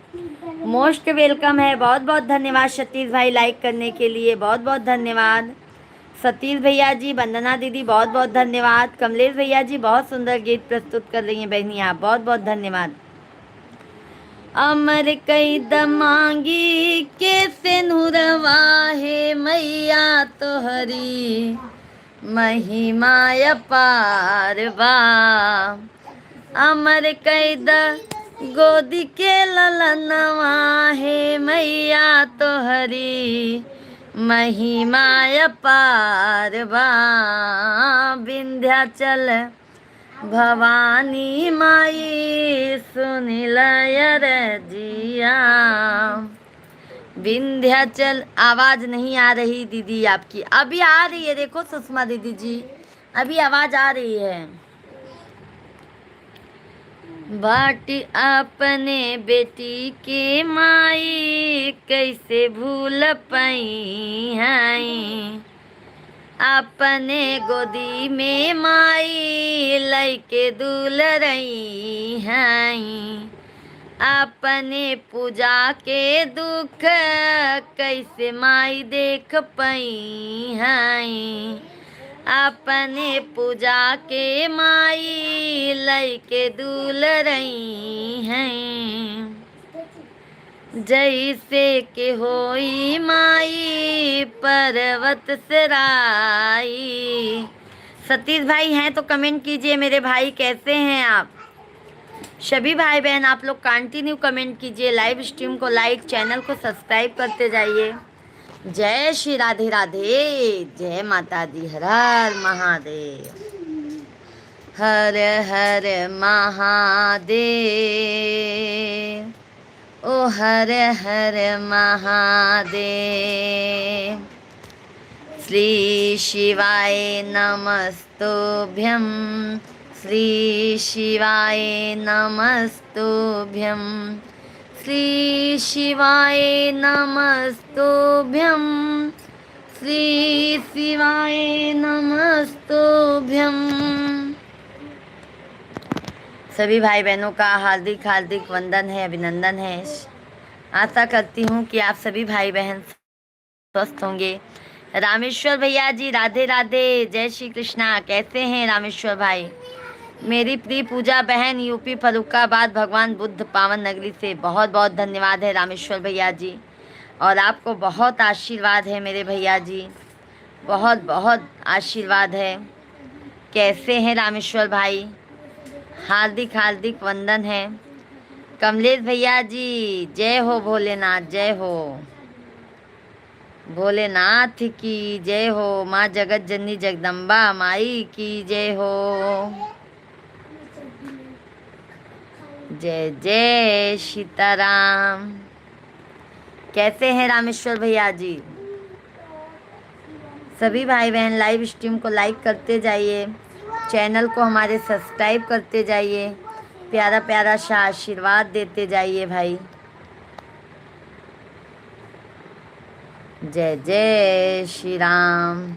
मोस्ट वेलकम है। बहुत बहुत धन्यवाद सतीश भाई लाइक करने के लिए, बहुत बहुत धन्यवाद। सतीश भैया जी, वंदना दीदी बहुत बहुत धन्यवाद। कमलेश भैया जी बहुत सुंदर गीत प्रस्तुत कर रही हैं बहनी आप, बहुत बहुत धन्यवाद। अमर कई दमांगी के सिनुरवा है मैया तोहरी महिमा अपार बा। अमर कई द गोदी के ललनवा है मैया तोहरी महिमा अपार बा। विंध्याचल भवानी माई सुनिलय रजिया। विंध्याचल, आवाज नहीं आ रही दीदी आपकी। अभी आ रही है, देखो सुषमा दीदी जी, अभी आवाज आ रही है। बाटी अपने बेटी के माई कैसे भूल पाई हैं। अपने गोदी में माई लैके दूल रही हैं। अपने पूजा के दुख कैसे माई देख पाई हैं। अपने पूजा के माई लैके दूल रही हैं। जैसे के होई माई पर्वत सराई। सतीश भाई हैं तो कमेंट कीजिए मेरे भाई, कैसे हैं आप? सभी भाई बहन आप लोग कंटिन्यू कमेंट कीजिए, लाइव स्ट्रीम को लाइक, चैनल को सब्सक्राइब करते जाइए। जय श्री राधे राधे, जय माता दी, हर हर महादेव, हर हर महादेव, ओ हर हर महादेव। श्री शिवाय नमस्तुभ्यं, श्री शिवाय नमस्तुभ्यं, श्री शिवाय नमस्तुभ्यं, श्री शिवाय नमस्तुभ्यं। सभी भाई बहनों का हार्दिक हार्दिक वंदन है, अभिनंदन है। आशा करती हूँ कि आप सभी भाई बहन स्वस्थ होंगे। रामेश्वर भैया जी राधे राधे, जय श्री कृष्णा। कैसे हैं रामेश्वर भाई? मेरी प्रिय पूजा बहन यूपी फर्रुखाबाद भगवान बुद्ध पावन नगरी से, बहुत बहुत धन्यवाद है रामेश्वर भैया जी। और आपको बहुत आशीर्वाद है मेरे भैया जी, बहुत बहुत आशीर्वाद है। कैसे हैं रामेश्वर भाई? हार्दिक हार्दिक वंदन है। कमलेश भैया जी जय हो भोलेनाथ, जय हो भोलेनाथ की जय हो। माँ जगत जननी जगदम्बा माई की जय हो। जय जय सीताराम। कैसे हैं रामेश्वर भैया जी? सभी भाई बहन लाइव स्ट्रीम को लाइक करते जाइए, चैनल को हमारे सब्सक्राइब करते जाइए, प्यारा प्यारा सा आशीर्वाद देते जाइए भाई। जय जय श्री राम।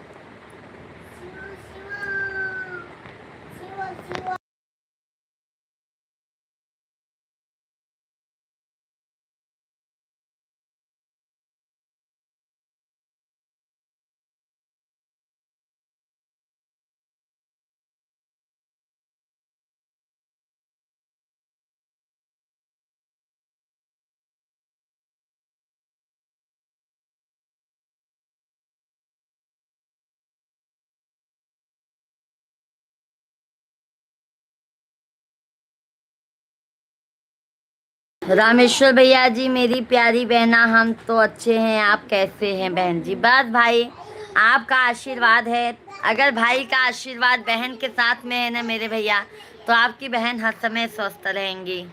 रामेश्वर भैया जी मेरी प्यारी बहना, हम तो अच्छे हैं, आप कैसे हैं बहन जी? बस भाई आपका आशीर्वाद है। अगर भाई का आशीर्वाद बहन के साथ में है ना मेरे भैया, तो आपकी बहन हर समय स्वस्थ रहेंगी।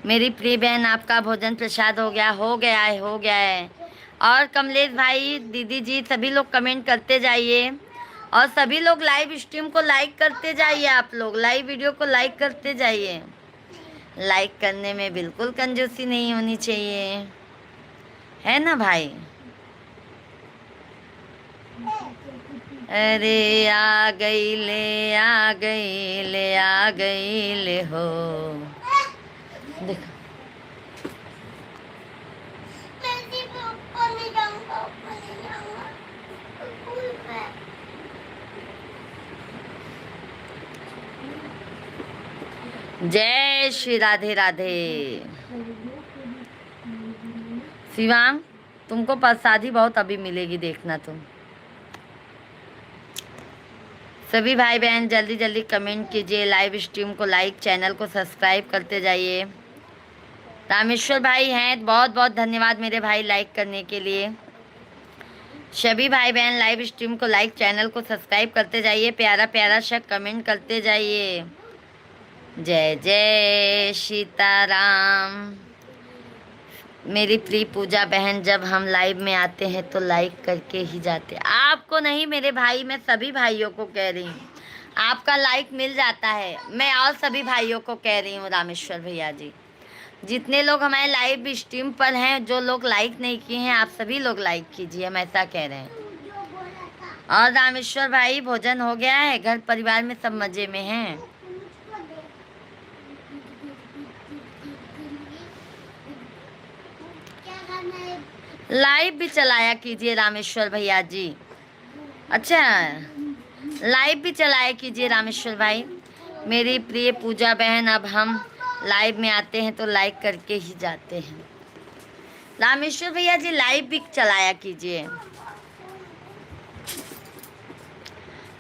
मेरी प्रिय बहन, आपका भोजन प्रसाद हो गया? हो गया है, हो गया है। और कमलेश भाई, दीदी जी, सभी लोग कमेंट करते जाइए और सभी लोग लाइव स्ट्रीम को लाइक करते जाइए। आप लोग लाइव वीडियो को लाइक करते जाइए। लाइक करने में बिल्कुल कंजूसी नहीं होनी चाहिए, है ना भाई? अरे आ गई ले, आ गई ले, आ गई ले हो। देखो ऊपर नहीं जाऊंगा, ऊपर नहीं जाऊंगा, स्कूल पे। जय श्री राधे राधे। शिवांग, तुमको प्रसादी बहुत अभी मिलेगी, देखना तुम। सभी भाई बहन जल्दी जल्दी कमेंट कीजिए, लाइव स्ट्रीम को लाइक, चैनल को सब्सक्राइब करते जाइए। रामेश्वर भाई हैं, बहुत बहुत धन्यवाद मेरे भाई लाइक करने के लिए। सभी भाई बहन लाइव स्ट्रीम को लाइक, चैनल को सब्सक्राइब करते जाइए, प्यारा प्यारा सा कमेंट करते जाइए। जय जय सीताराम। मेरी प्रिय पूजा बहन, जब हम लाइव में आते हैं तो लाइक करके ही जाते। आपको नहीं मेरे भाई, मैं सभी भाइयों को कह रही हूँ, आपका लाइक मिल जाता है। मैं और सभी भाइयों को कह रही हूँ, रामेश्वर भैया जी, जितने लोग हमारे लाइव स्ट्रीम पर हैं, जो लोग लाइक नहीं किए हैं, आप सभी लोग लाइक कीजिए, हम ऐसा कह रहे हैं। और रामेश्वर भाई, भोजन हो गया है? घर परिवार में सब मजे में हैं? लाइव भी चलाया कीजिए रामेश्वर भैया जी। अच्छा, लाइव भी चलाया कीजिए रामेश्वर भाई। मेरी प्रिय पूजा बहन, अब हम लाइव में आते हैं तो लाइक करके ही जाते हैं। रामेश्वर भैया जी, लाइव भी चलाया कीजिए।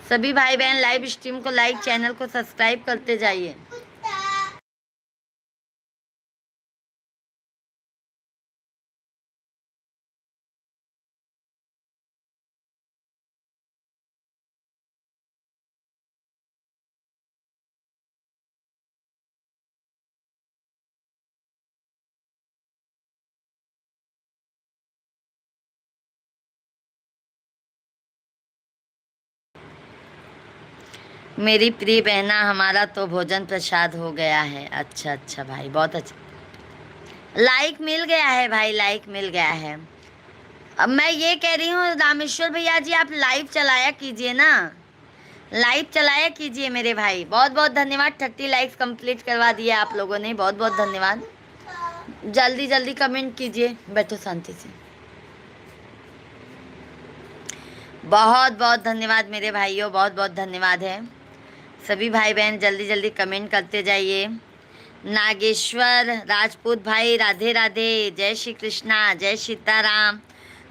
सभी भाई बहन लाइव स्ट्रीम को लाइक, चैनल को सब्सक्राइब करते जाइए। मेरी प्रिय बहना, हमारा तो भोजन प्रसाद हो गया है। अच्छा अच्छा भाई, बहुत अच्छा। लाइक मिल गया है भाई, लाइक मिल गया है। अब मैं ये कह रही हूँ रामेश्वर भैया जी, आप लाइव चलाया कीजिए ना, लाइव चलाया कीजिए मेरे भाई। बहुत बहुत धन्यवाद, 30 लाइक्स कंप्लीट करवा दिए आप लोगों ने, बहुत बहुत धन्यवाद। जल्दी जल्दी कमेंट कीजिए, बैठो शांति से। बहुत बहुत धन्यवाद मेरे भाइयों, बहुत बहुत धन्यवाद है। सभी भाई बहन जल्दी जल्दी कमेंट करते जाइए। नागेश्वर राजपूत भाई, राधे राधे, जय श्री कृष्णा, जय सीताराम।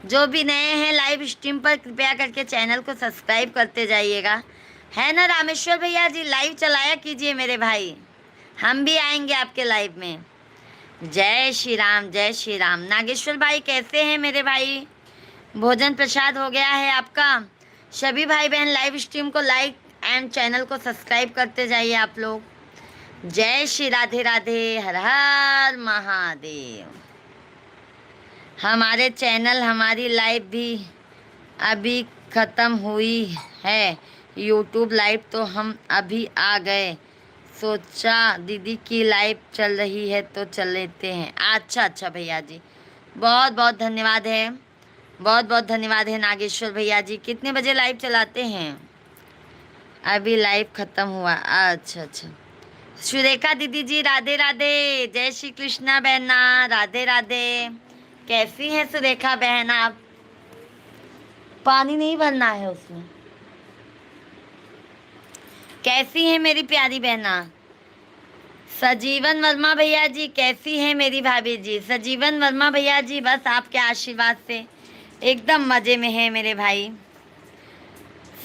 जो भी नए हैं लाइव स्ट्रीम पर, कृपया करके चैनल को सब्सक्राइब करते जाइएगा, है ना रामेश्वर भैया जी? लाइव चलाया कीजिए मेरे भाई, हम भी आएंगे आपके लाइव में। जय श्री राम, जय श्री राम। नागेश्वर भाई कैसे हैं मेरे भाई? भोजन प्रसाद हो गया है आपका? सभी भाई बहन लाइव स्ट्रीम को लाइक एंड चैनल को सब्सक्राइब करते जाइए आप लोग। जय श्री राधे राधे, हर हर महादेव। हमारे चैनल, हमारी लाइव भी अभी ख़त्म हुई है, यूट्यूब लाइव तो हम अभी आ गए, सोचा दीदी की लाइव चल रही है तो चल लेते हैं। अच्छा अच्छा भैया जी, बहुत बहुत धन्यवाद है, बहुत बहुत धन्यवाद है नागेश्वर भैया जी। कितने बजे लाइव चलाते हैं? अभी लाइव ख़त्म हुआ। अच्छा अच्छा। सुरेखा दीदी जी, राधे राधे, जय श्री कृष्णा बहना, राधे राधे। कैसी है सुरेखा बहन आप? पानी नहीं भरना है उसमें। कैसी है मेरी प्यारी बहना? सजीवन वर्मा भैया जी, कैसी है मेरी भाभी जी? सजीवन वर्मा भैया जी, बस आपके आशीर्वाद से एकदम मज़े में है मेरे भाई।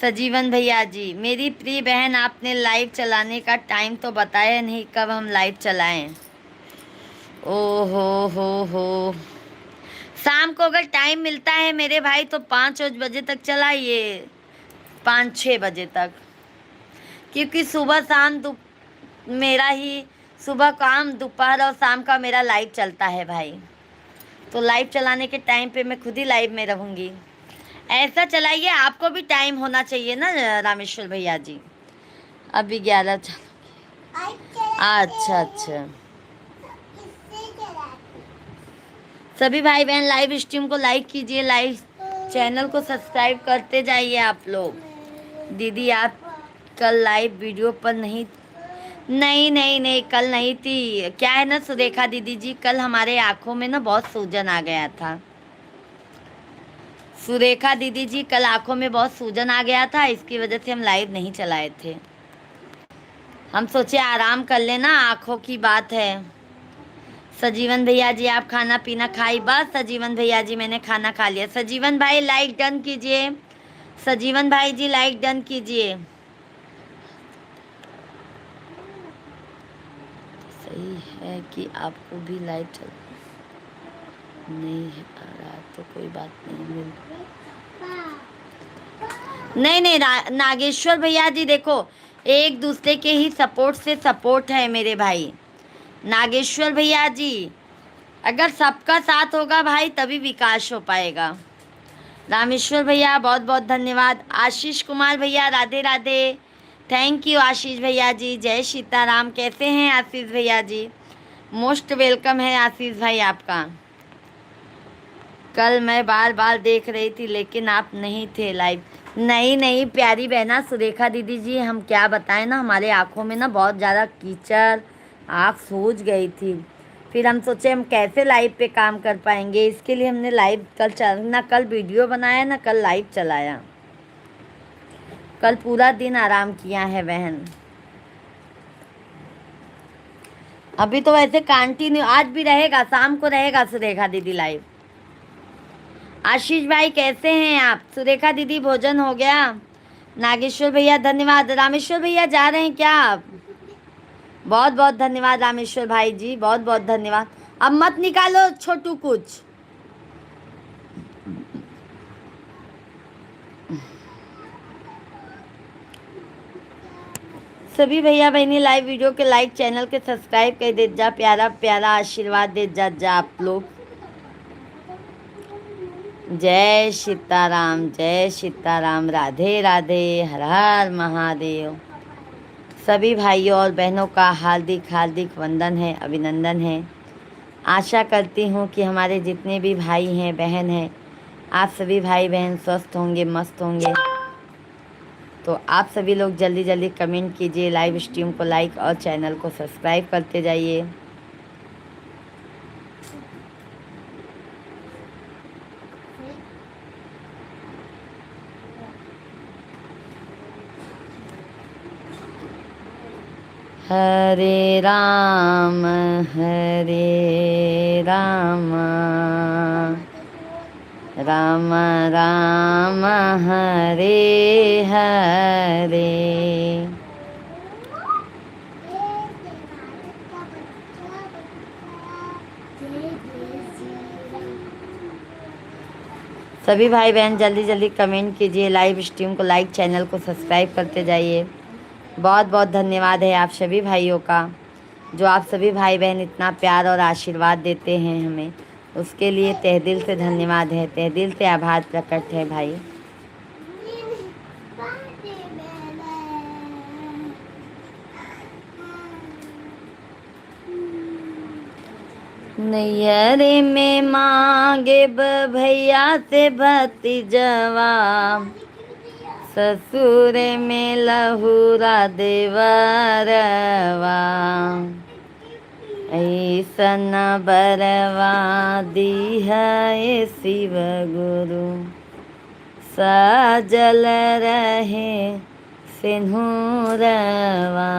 सजीवन भैया जी, मेरी प्रिय बहन, आपने लाइव चलाने का टाइम तो बताया नहीं, कब हम लाइव चलाएं? ओ हो, शाम को अगर टाइम मिलता है मेरे भाई तो 5 बजे तक चलाइए, 5-6 बजे तक, क्योंकि सुबह शाम तो मेरा ही सुबह काम, दोपहर और शाम का मेरा लाइव चलता है भाई। तो लाइव चलाने के टाइम पे मैं खुद ही लाइव में रहूँगी। ऐसा चलाइए, आपको भी टाइम होना चाहिए ना रामेश्वर भैया जी। अभी 11 अच्छा अच्छा। सभी भाई बहन लाइव स्ट्रीम को लाइक कीजिए, लाइव चैनल को सब्सक्राइब करते जाइए आप लोग। दीदी आप कल लाइव वीडियो पर नहीं? नहीं नहीं नहीं, कल नहीं थी। क्या है ना सुरेखा दीदी जी, कल हमारे आंखों में ना बहुत सूजन आ गया था। सुरेखा दीदी जी, कल आंखों में बहुत सूजन आ गया था, इसकी वजह से हम लाइव नहीं चलाए थे। हम सोचे आराम कर लेना, आंखों की बात है। सजीवन भैया जी आप खाना पीना खाई? बस सजीवन भैया जी मैंने खाना खा लिया। सजीवन भाई लाइक डन कीजिए, सजीवन भाई जी लाइक डन कीजिए। सही है कि आपको भी लाइव चल नहीं आ रहा तो कोई बात नहीं, मिल नहीं नहीं नागेश्वर भैया जी देखो, एक दूसरे के ही सपोर्ट से सपोर्ट है मेरे भाई। नागेश्वर भैया जी, अगर सबका साथ होगा भाई तभी विकास हो पाएगा। रामेश्वर भैया बहुत बहुत धन्यवाद। आशीष कुमार भैया राधे राधे, थैंक यू आशीष भैया जी। जय सीताराम, कैसे हैं आशीष भैया जी? मोस्ट वेलकम है आशीष भाई आपका। कल मैं बार बार देख रही थी लेकिन आप नहीं थे लाइव। नहीं नहीं प्यारी बहना सुरेखा दीदी जी, हम क्या बताएं ना, हमारे आंखों में ना बहुत ज़्यादा कीचड़, आँख सूज गई थी। फिर हम सोचे हम कैसे लाइव पे काम कर पाएंगे, इसके लिए हमने लाइव ना कल वीडियो बनाया ना कल लाइव चलाया। कल पूरा दिन आराम किया है बहन। अभी तो वैसे कंटिन्यू आज भी रहेगा, शाम को रहेगा सुरेखा दीदी लाइव। आशीष भाई कैसे हैं आप? सुरेखा दीदी भोजन हो गया? नागेश्वर भैया धन्यवाद। रामेश्वर भैया जा रहे हैं क्या आप? बहुत बहुत धन्यवाद रामेश्वर भाई जी, बहुत बहुत धन्यवाद। अब मत निकालो छोटू कुछ। सभी भैया बहनी लाइव वीडियो के लाइक, चैनल के सब्सक्राइब कर दे जा, प्यारा प्यारा आशीर्वाद दे जा आप लोग। जय सीताराम, जय सीताराम, राधे राधे, हर हर महादेव। सभी भाइयों और बहनों का हार्दिक हार्दिक वंदन है, अभिनंदन है। आशा करती हूँ कि हमारे जितने भी भाई हैं बहन हैं, आप सभी भाई बहन स्वस्थ होंगे, मस्त होंगे। तो आप सभी लोग जल्दी जल्दी कमेंट कीजिए, लाइव स्ट्रीम को लाइक और चैनल को सब्सक्राइब करते जाइए। हरे राम राम राम हरे हरे। सभी भाई बहन जल्दी जल्दी कमेंट कीजिए, लाइव स्ट्रीम को लाइक, चैनल को सब्सक्राइब करते जाइए। बहुत बहुत धन्यवाद है आप सभी भाइयों का, जो आप सभी भाई बहन इतना प्यार और आशीर्वाद देते हैं हमें, उसके लिए तहे दिल से धन्यवाद है, तहे दिल से आभार प्रकट है भाई। नैहरे में मांगे भैया से भतीजवा, ससुर में लहुरा देवरवा, ऐसन बरवा दी है शिव गुरु, सजल रहे सिंहरवा।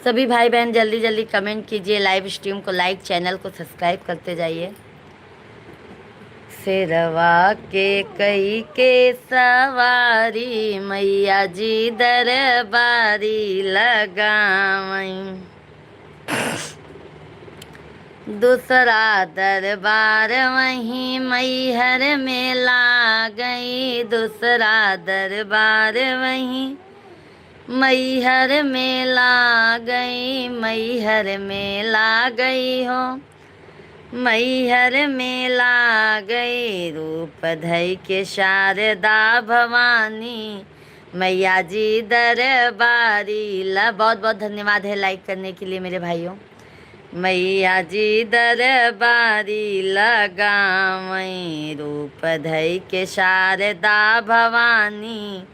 सभी भाई बहन जल्दी जल्दी कमेंट कीजिए, लाइव स्ट्रीम को लाइक, चैनल को सब्सक्राइब करते जाइए। सिरवा के कई के सवारी, मैया जी दरबारी लगावई। दूसरा दरबार वहीं मैहर में ला गई, दूसरा दरबार वहीं मैहर में ला गई, मैहर में ला गई हो, मैहर में ला गई। रूप धई के शारदा भवानी, मैया जी दरबारी ला। बहुत बहुत धन्यवाद है लाइक करने के लिए मेरे भाइयों। मैया जी दरबारी लगावई, रूप धई के शारदा भवानी,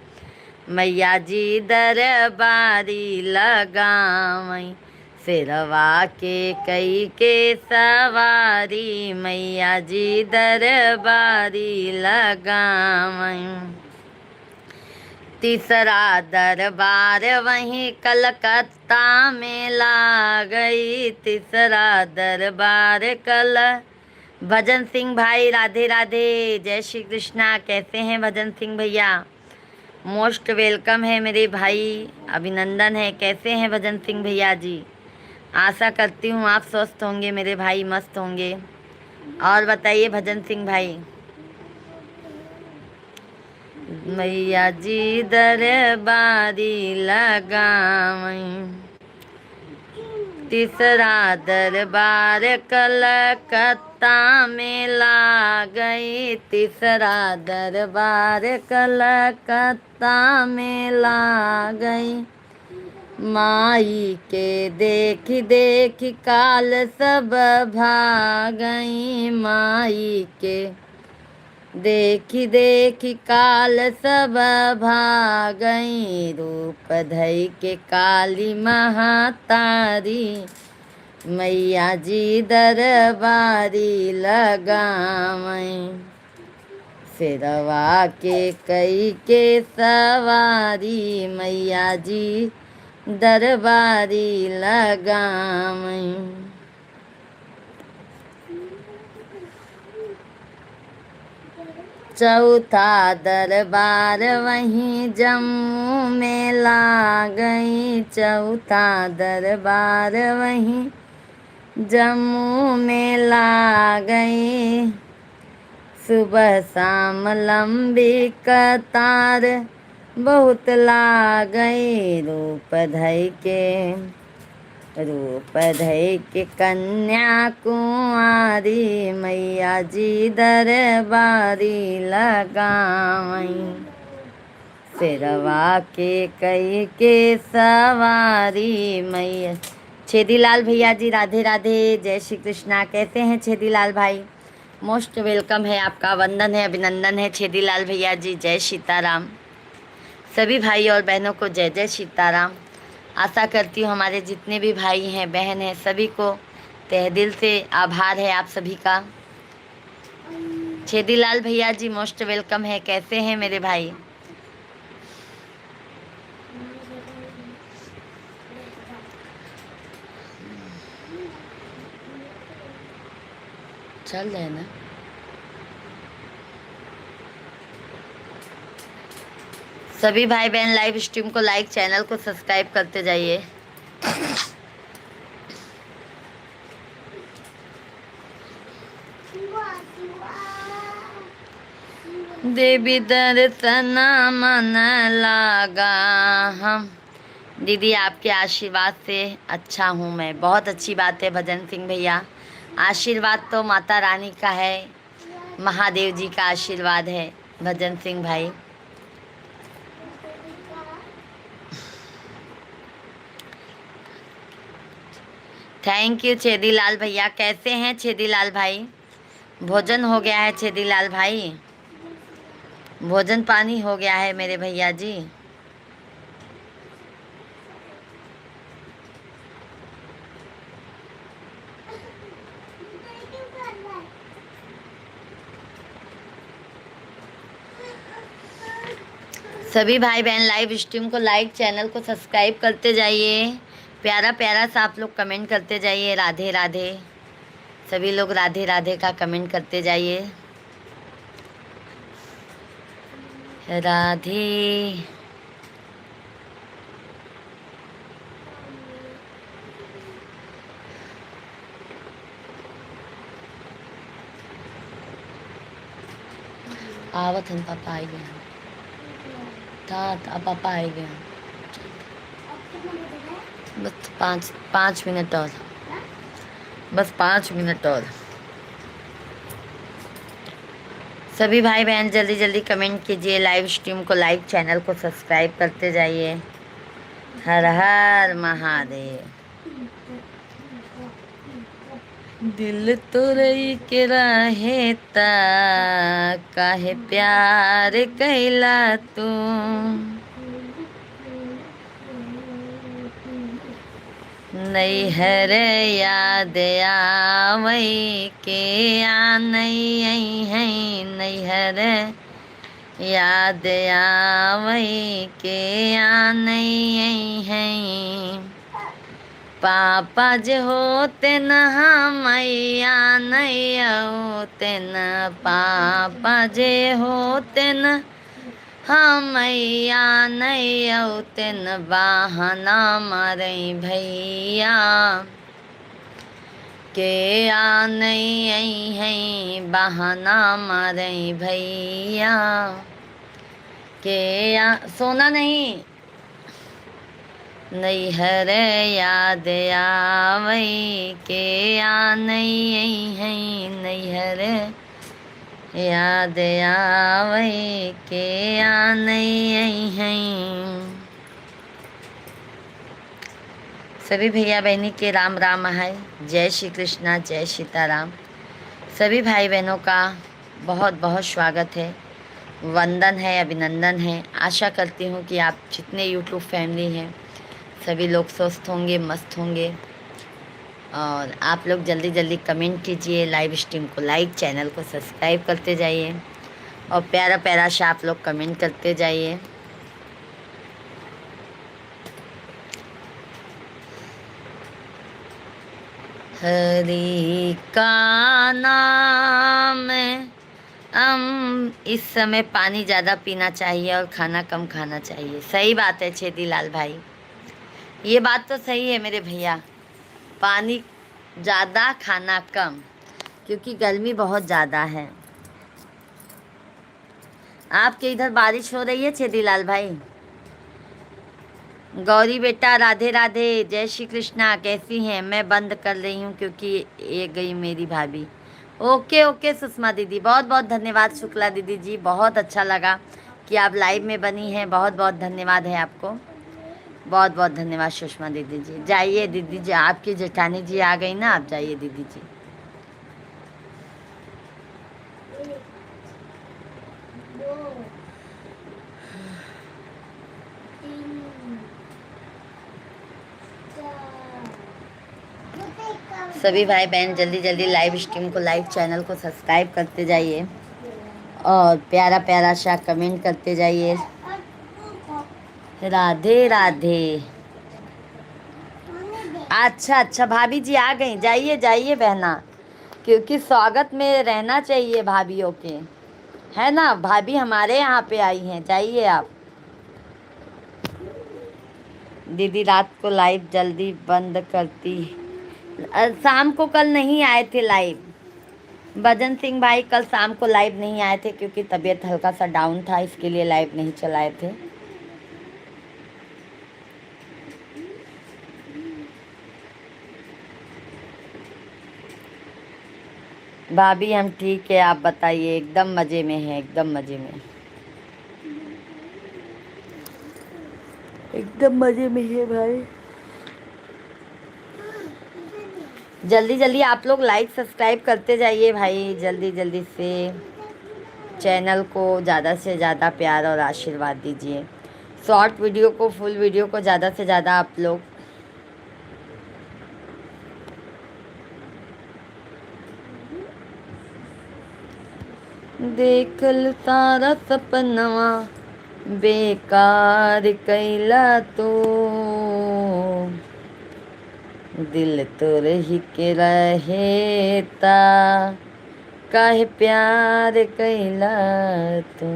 मैया जी दरबारी लगावई। सिरवा के कई के सवारी, मैया जी दरबारी लगावई। तीसरा दरबार वहीं कलकत्ता में ला गई, तीसरा दरबार कल। भजन सिंह भाई राधे राधे, जय श्री कृष्णा। कैसे हैं भजन सिंह भैया? मोस्ट वेलकम है मेरे भाई, अभिनंदन है। कैसे हैं भजन सिंह भैया जी? आशा करती हूँ आप स्वस्थ होंगे मेरे भाई, मस्त होंगे। और बताइए भजन सिंह भाई। मैया जी दरबारी लगावई। तीसरा दरबार कलकत्ता में ला गई, तीसरा दरबार कलकत्ता में ला गई। माई के देख देख काल सब भागई, माई के देखी देखी काल सब भागई। रूप धई के काली महातारी, मैया जी दरबारी लगावई। सिरवा के कई के सवारी, मैया जी दरबारी लगावई। चौथा दरबार वहीं जम्मू में ला गई, चौथा दरबार वहीं जम्मू में ला गई। सुबह शाम लंबी कतार बहुत ला गई, रूप धई के कन्या कुंवारी, मैया जी दरबारी लगावई। सिरवा के कई के सवारी, मैया। छेदीलाल भैया जी राधे राधे, जय श्री कृष्णा। कैसे हैं छेदीलाल भाई? मोस्ट वेलकम है आपका, वंदन है, अभिनंदन है छेदीलाल भैया जी। जय सीताराम। सभी भाई और बहनों को जय जय सीताराम। आशा करती हूँ हमारे जितने भी भाई हैं बहन हैं सभी को तहे दिल से आभार है आप सभी का। छेदीलाल भैया जी मोस्ट वेलकम है। कैसे हैं मेरे भाई? चल रहे ना? सभी भाई बहन लाइव स्ट्रीम को लाइक, चैनल को सब्सक्राइब करते जाइए। देवी दर्शन मन लागा हम। दीदी आपके आशीर्वाद से अच्छा हूँ मैं। बहुत अच्छी बात है भजन सिंह भैया। आशीर्वाद तो माता रानी का है, महादेव जी का आशीर्वाद है भजन सिंह भाई। थैंक यू छेदीलाल भैया। कैसे हैं छेदीलाल भाई? भोजन हो गया है छेदीलाल भाई? भोजन पानी हो गया है मेरे भैया जी? सभी भाई बहन लाइव स्ट्रीम को लाइक, चैनल को सब्सक्राइब करते जाइए। प्यारा प्यारा सा आप लोग कमेंट करते जाइए, राधे राधे। सभी लोग राधे राधे का कमेंट करते जाइए, राधे। आवत हम पापा आ गया था पापा आ गया। बस 5 मिनट और, बस 5 मिनट और। सभी भाई बहन जल्दी जल्दी कमेंट कीजिए, लाइव स्ट्रीम को लाइक, चैनल को सब्सक्राइब करते जाइए। हर हर महादेव। दिल तो रही के रहे ता, काहे प्यार कैला तू। नैहर याद आवई के आ नहीं है, नैहर याद आवई के आ नहीं है। पापा जे होते न मैया नहीं होते न, पापा जे होते न मैया नहीं होते न, बहाना मारे भैया के आ नहीं है, बहाना मारे भैया के आ। सोना नहीं, नैहर याद आवई के आ नहीं है, नैहर याद आवई के आ नहीं है। सभी भैया बहनी के राम राम है, जय श्री कृष्णा, जय सीताराम। सभी भाई बहनों का बहुत बहुत स्वागत है, वंदन है, अभिनंदन है। आशा करती हूँ कि आप जितने यूट्यूब फैमिली हैं सभी लोग स्वस्थ होंगे, मस्त होंगे। और आप लोग जल्दी जल्दी कमेंट कीजिए, लाइव स्ट्रीम को लाइक, चैनल को सब्सक्राइब करते जाइए और प्यारा प्यारा सा आप लोग कमेंट करते जाइए। हरि का नाम इस समय पानी ज़्यादा पीना चाहिए और खाना कम खाना चाहिए। सही बात है छेदीलाल भाई, ये बात तो सही है मेरे भैया। पानी ज़्यादा, खाना कम, क्योंकि गर्मी बहुत ज़्यादा है। आपके इधर बारिश हो रही है छेदीलाल भाई? गौरी बेटा राधे राधे, जय श्री कृष्णा। कैसी हैं? मैं बंद कर रही हूँ क्योंकि ये गई मेरी भाभी। ओके ओके सुषमा दीदी, बहुत बहुत धन्यवाद। शुक्ला दीदी जी, बहुत अच्छा लगा कि आप लाइव में बनी हैं, बहुत बहुत धन्यवाद है आपको, बहुत बहुत धन्यवाद सुषमा दीदी जी। जाइए दीदी जी, आपकी जेठानी जी आ गई ना, आप जाइए दीदी जी। सभी भाई बहन जल्दी जल्दी लाइव स्ट्रीम को लाइव, चैनल को सब्सक्राइब करते जाइए और प्यारा प्यारा सा कमेंट करते जाइए। राधे राधे। अच्छा अच्छा, भाभी जी आ गई, जाइए जाइए बहना, क्योंकि स्वागत में रहना चाहिए भाभीयों के, है ना। भाभी हमारे यहाँ पे आई हैं, जाइए आप। दीदी रात को लाइव जल्दी बंद करती। शाम को कल नहीं आए थे लाइव, भजन सिंह भाई कल शाम को लाइव नहीं आए थे क्योंकि तबीयत हल्का सा डाउन था, इसके लिए लाइव नहीं चलाए थे। भाभी हम ठीक है, आप बताइए? एकदम मज़े में है, एकदम मज़े में, एकदम मज़े में है भाई। जल्दी जल्दी आप लोग लाइक सब्सक्राइब करते जाइए भाई, जल्दी जल्दी से चैनल को ज़्यादा से ज़्यादा प्यार और आशीर्वाद दीजिए। शॉर्ट वीडियो को, फुल वीडियो को ज़्यादा से ज़्यादा आप लोग देखल तारा सपनवा बेकार कैला तो, दिल तो रही के रहेता, काहे प्यार कैला तू।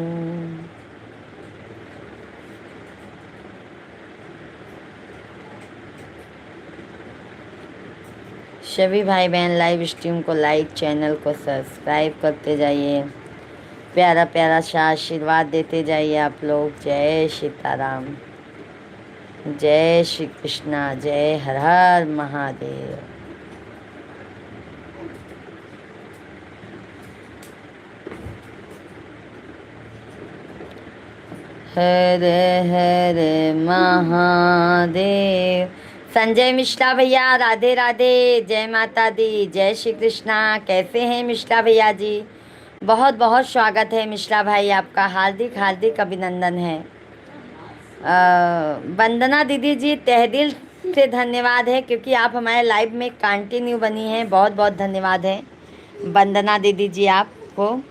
सभी भाई बहन लाइव स्ट्रीम को लाइक, चैनल को सब्सक्राइब करते जाइए, प्यारा प्यारा सा आशीर्वाद देते जाइए आप लोग। जय सीताराम, जय श्री कृष्णा, जय हर हर महादेव। हर हर महादेव। संजय मिश्रा भैया राधे राधे, जय माता दी, जय श्री कृष्णा। कैसे हैं मिश्रा भैया जी? बहुत बहुत स्वागत है मिश्रा भाई, आपका हार्दिक हार्दिक अभिनंदन है। वंदना दीदी जी तहे दिल से धन्यवाद है, क्योंकि आप हमारे लाइव में कंटिन्यू बनी हैं। बहुत बहुत धन्यवाद है वंदना दीदी जी आपको।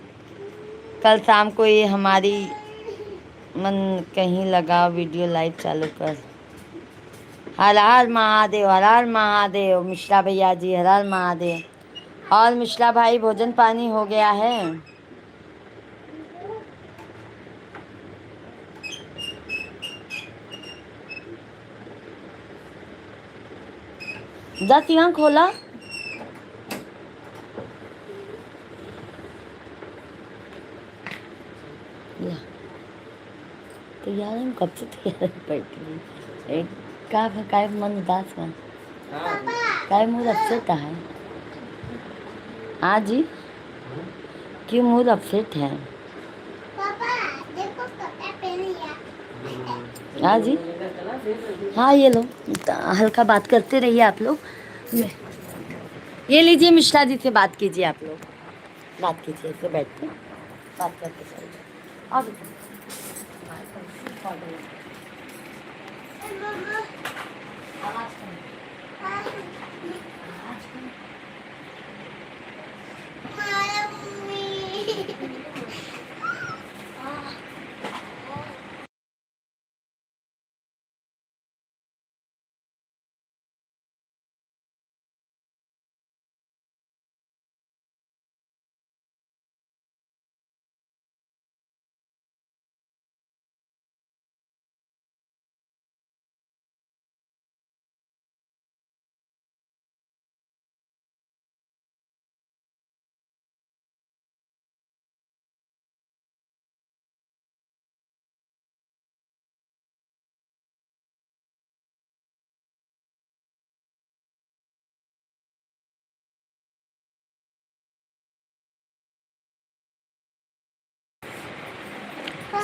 कल शाम को ये हमारी मन कहीं लगा वीडियो लाइव चालू कर। हर हर महादेव, हर हर महादेव मिश्रा भैया जी, हर हर महादेव। और मिश्रा भाई भोजन पानी हो गया है? दस यहाँ खोला। तो यार हम कब से तैयार बैठी एक का मन उदास है, का मूड अपसेट है। हाँ जी, क्यों मूड अपसेट है? पापा देखो कपड़ा पहन लिया। हाँ जी, हाँ ये लो, हल्का बात करते रहिए आप लोग। ये लीजिए मिश्रा जी से बात कीजिए, आप लोग बात कीजिए, ऐसे बैठ के बात करते चलिए। अब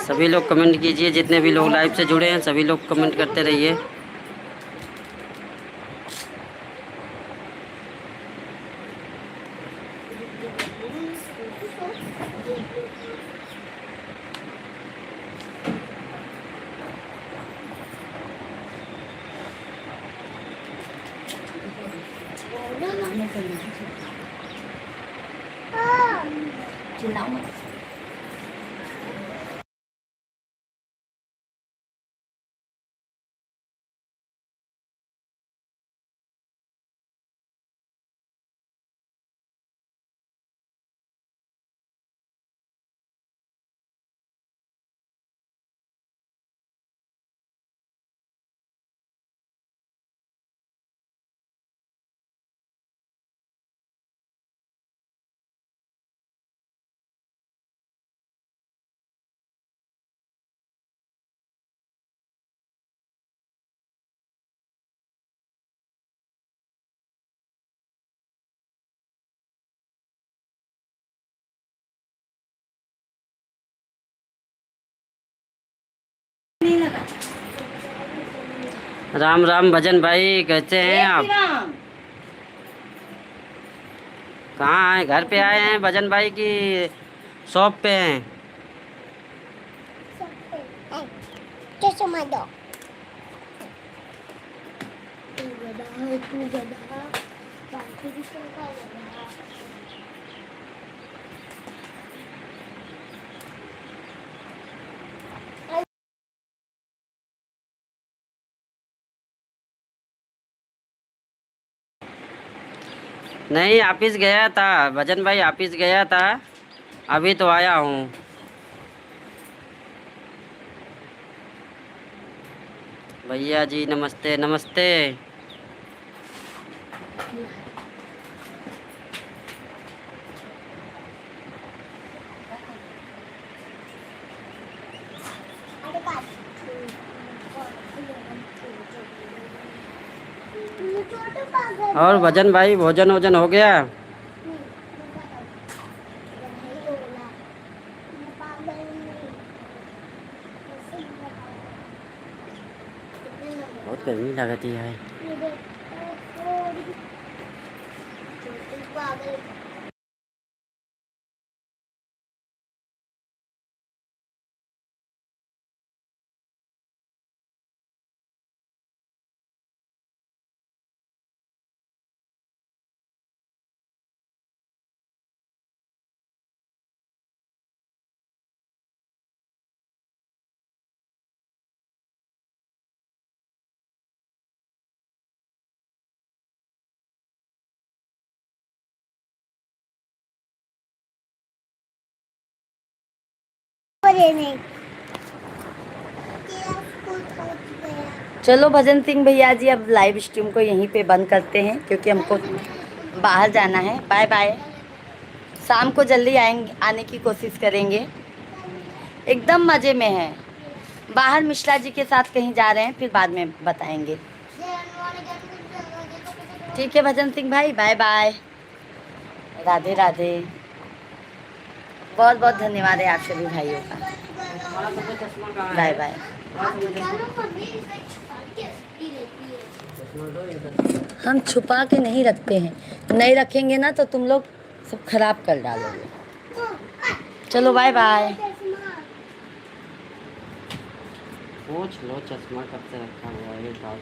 सभी लोग कमेंट कीजिए, जितने भी लोग लाइव से जुड़े हैं सभी लोग कमेंट करते रहिए। चिल्लाओ मत। राम राम भजन भाई, कैसे हैं आप? कहाँ हैं? घर पे आए हैं भजन भाई की शॉप पे हैं? चश्मा दो। तू गधा बाकी भी गधा। नहीं, ऑफिस गया था भजन भाई, ऑफिस गया था, अभी तो आया हूँ। भैया जी नमस्ते नमस्ते। अरे बात छोटे पागल और भजन भाई भोजन वोजन हो गया? बहुत गर्मी लगती है। चलो भजन सिंह भैया जी, अब लाइव स्ट्रीम को यहीं पे बंद करते हैं क्योंकि हमको बाहर जाना है। Bye bye. शाम को जल्दी आने की कोशिश करेंगे। एकदम मज़े में है। बाहर मिश्रा जी के साथ कहीं जा रहे हैं, फिर बाद में बताएंगे। ठीक है भजन सिंह भाई, बाय बाय। राधे राधे। बहुत बहुत धन्यवाद है आप सभी भाइयों का। Bye bye. हम छुपा के नहीं रखते हैं, नहीं रखेंगे ना तो तुम लोग सब खराब कर डालोगे। चलो बाय बाय। पूछ लो चश्मा कब से रखा हुआ है, बात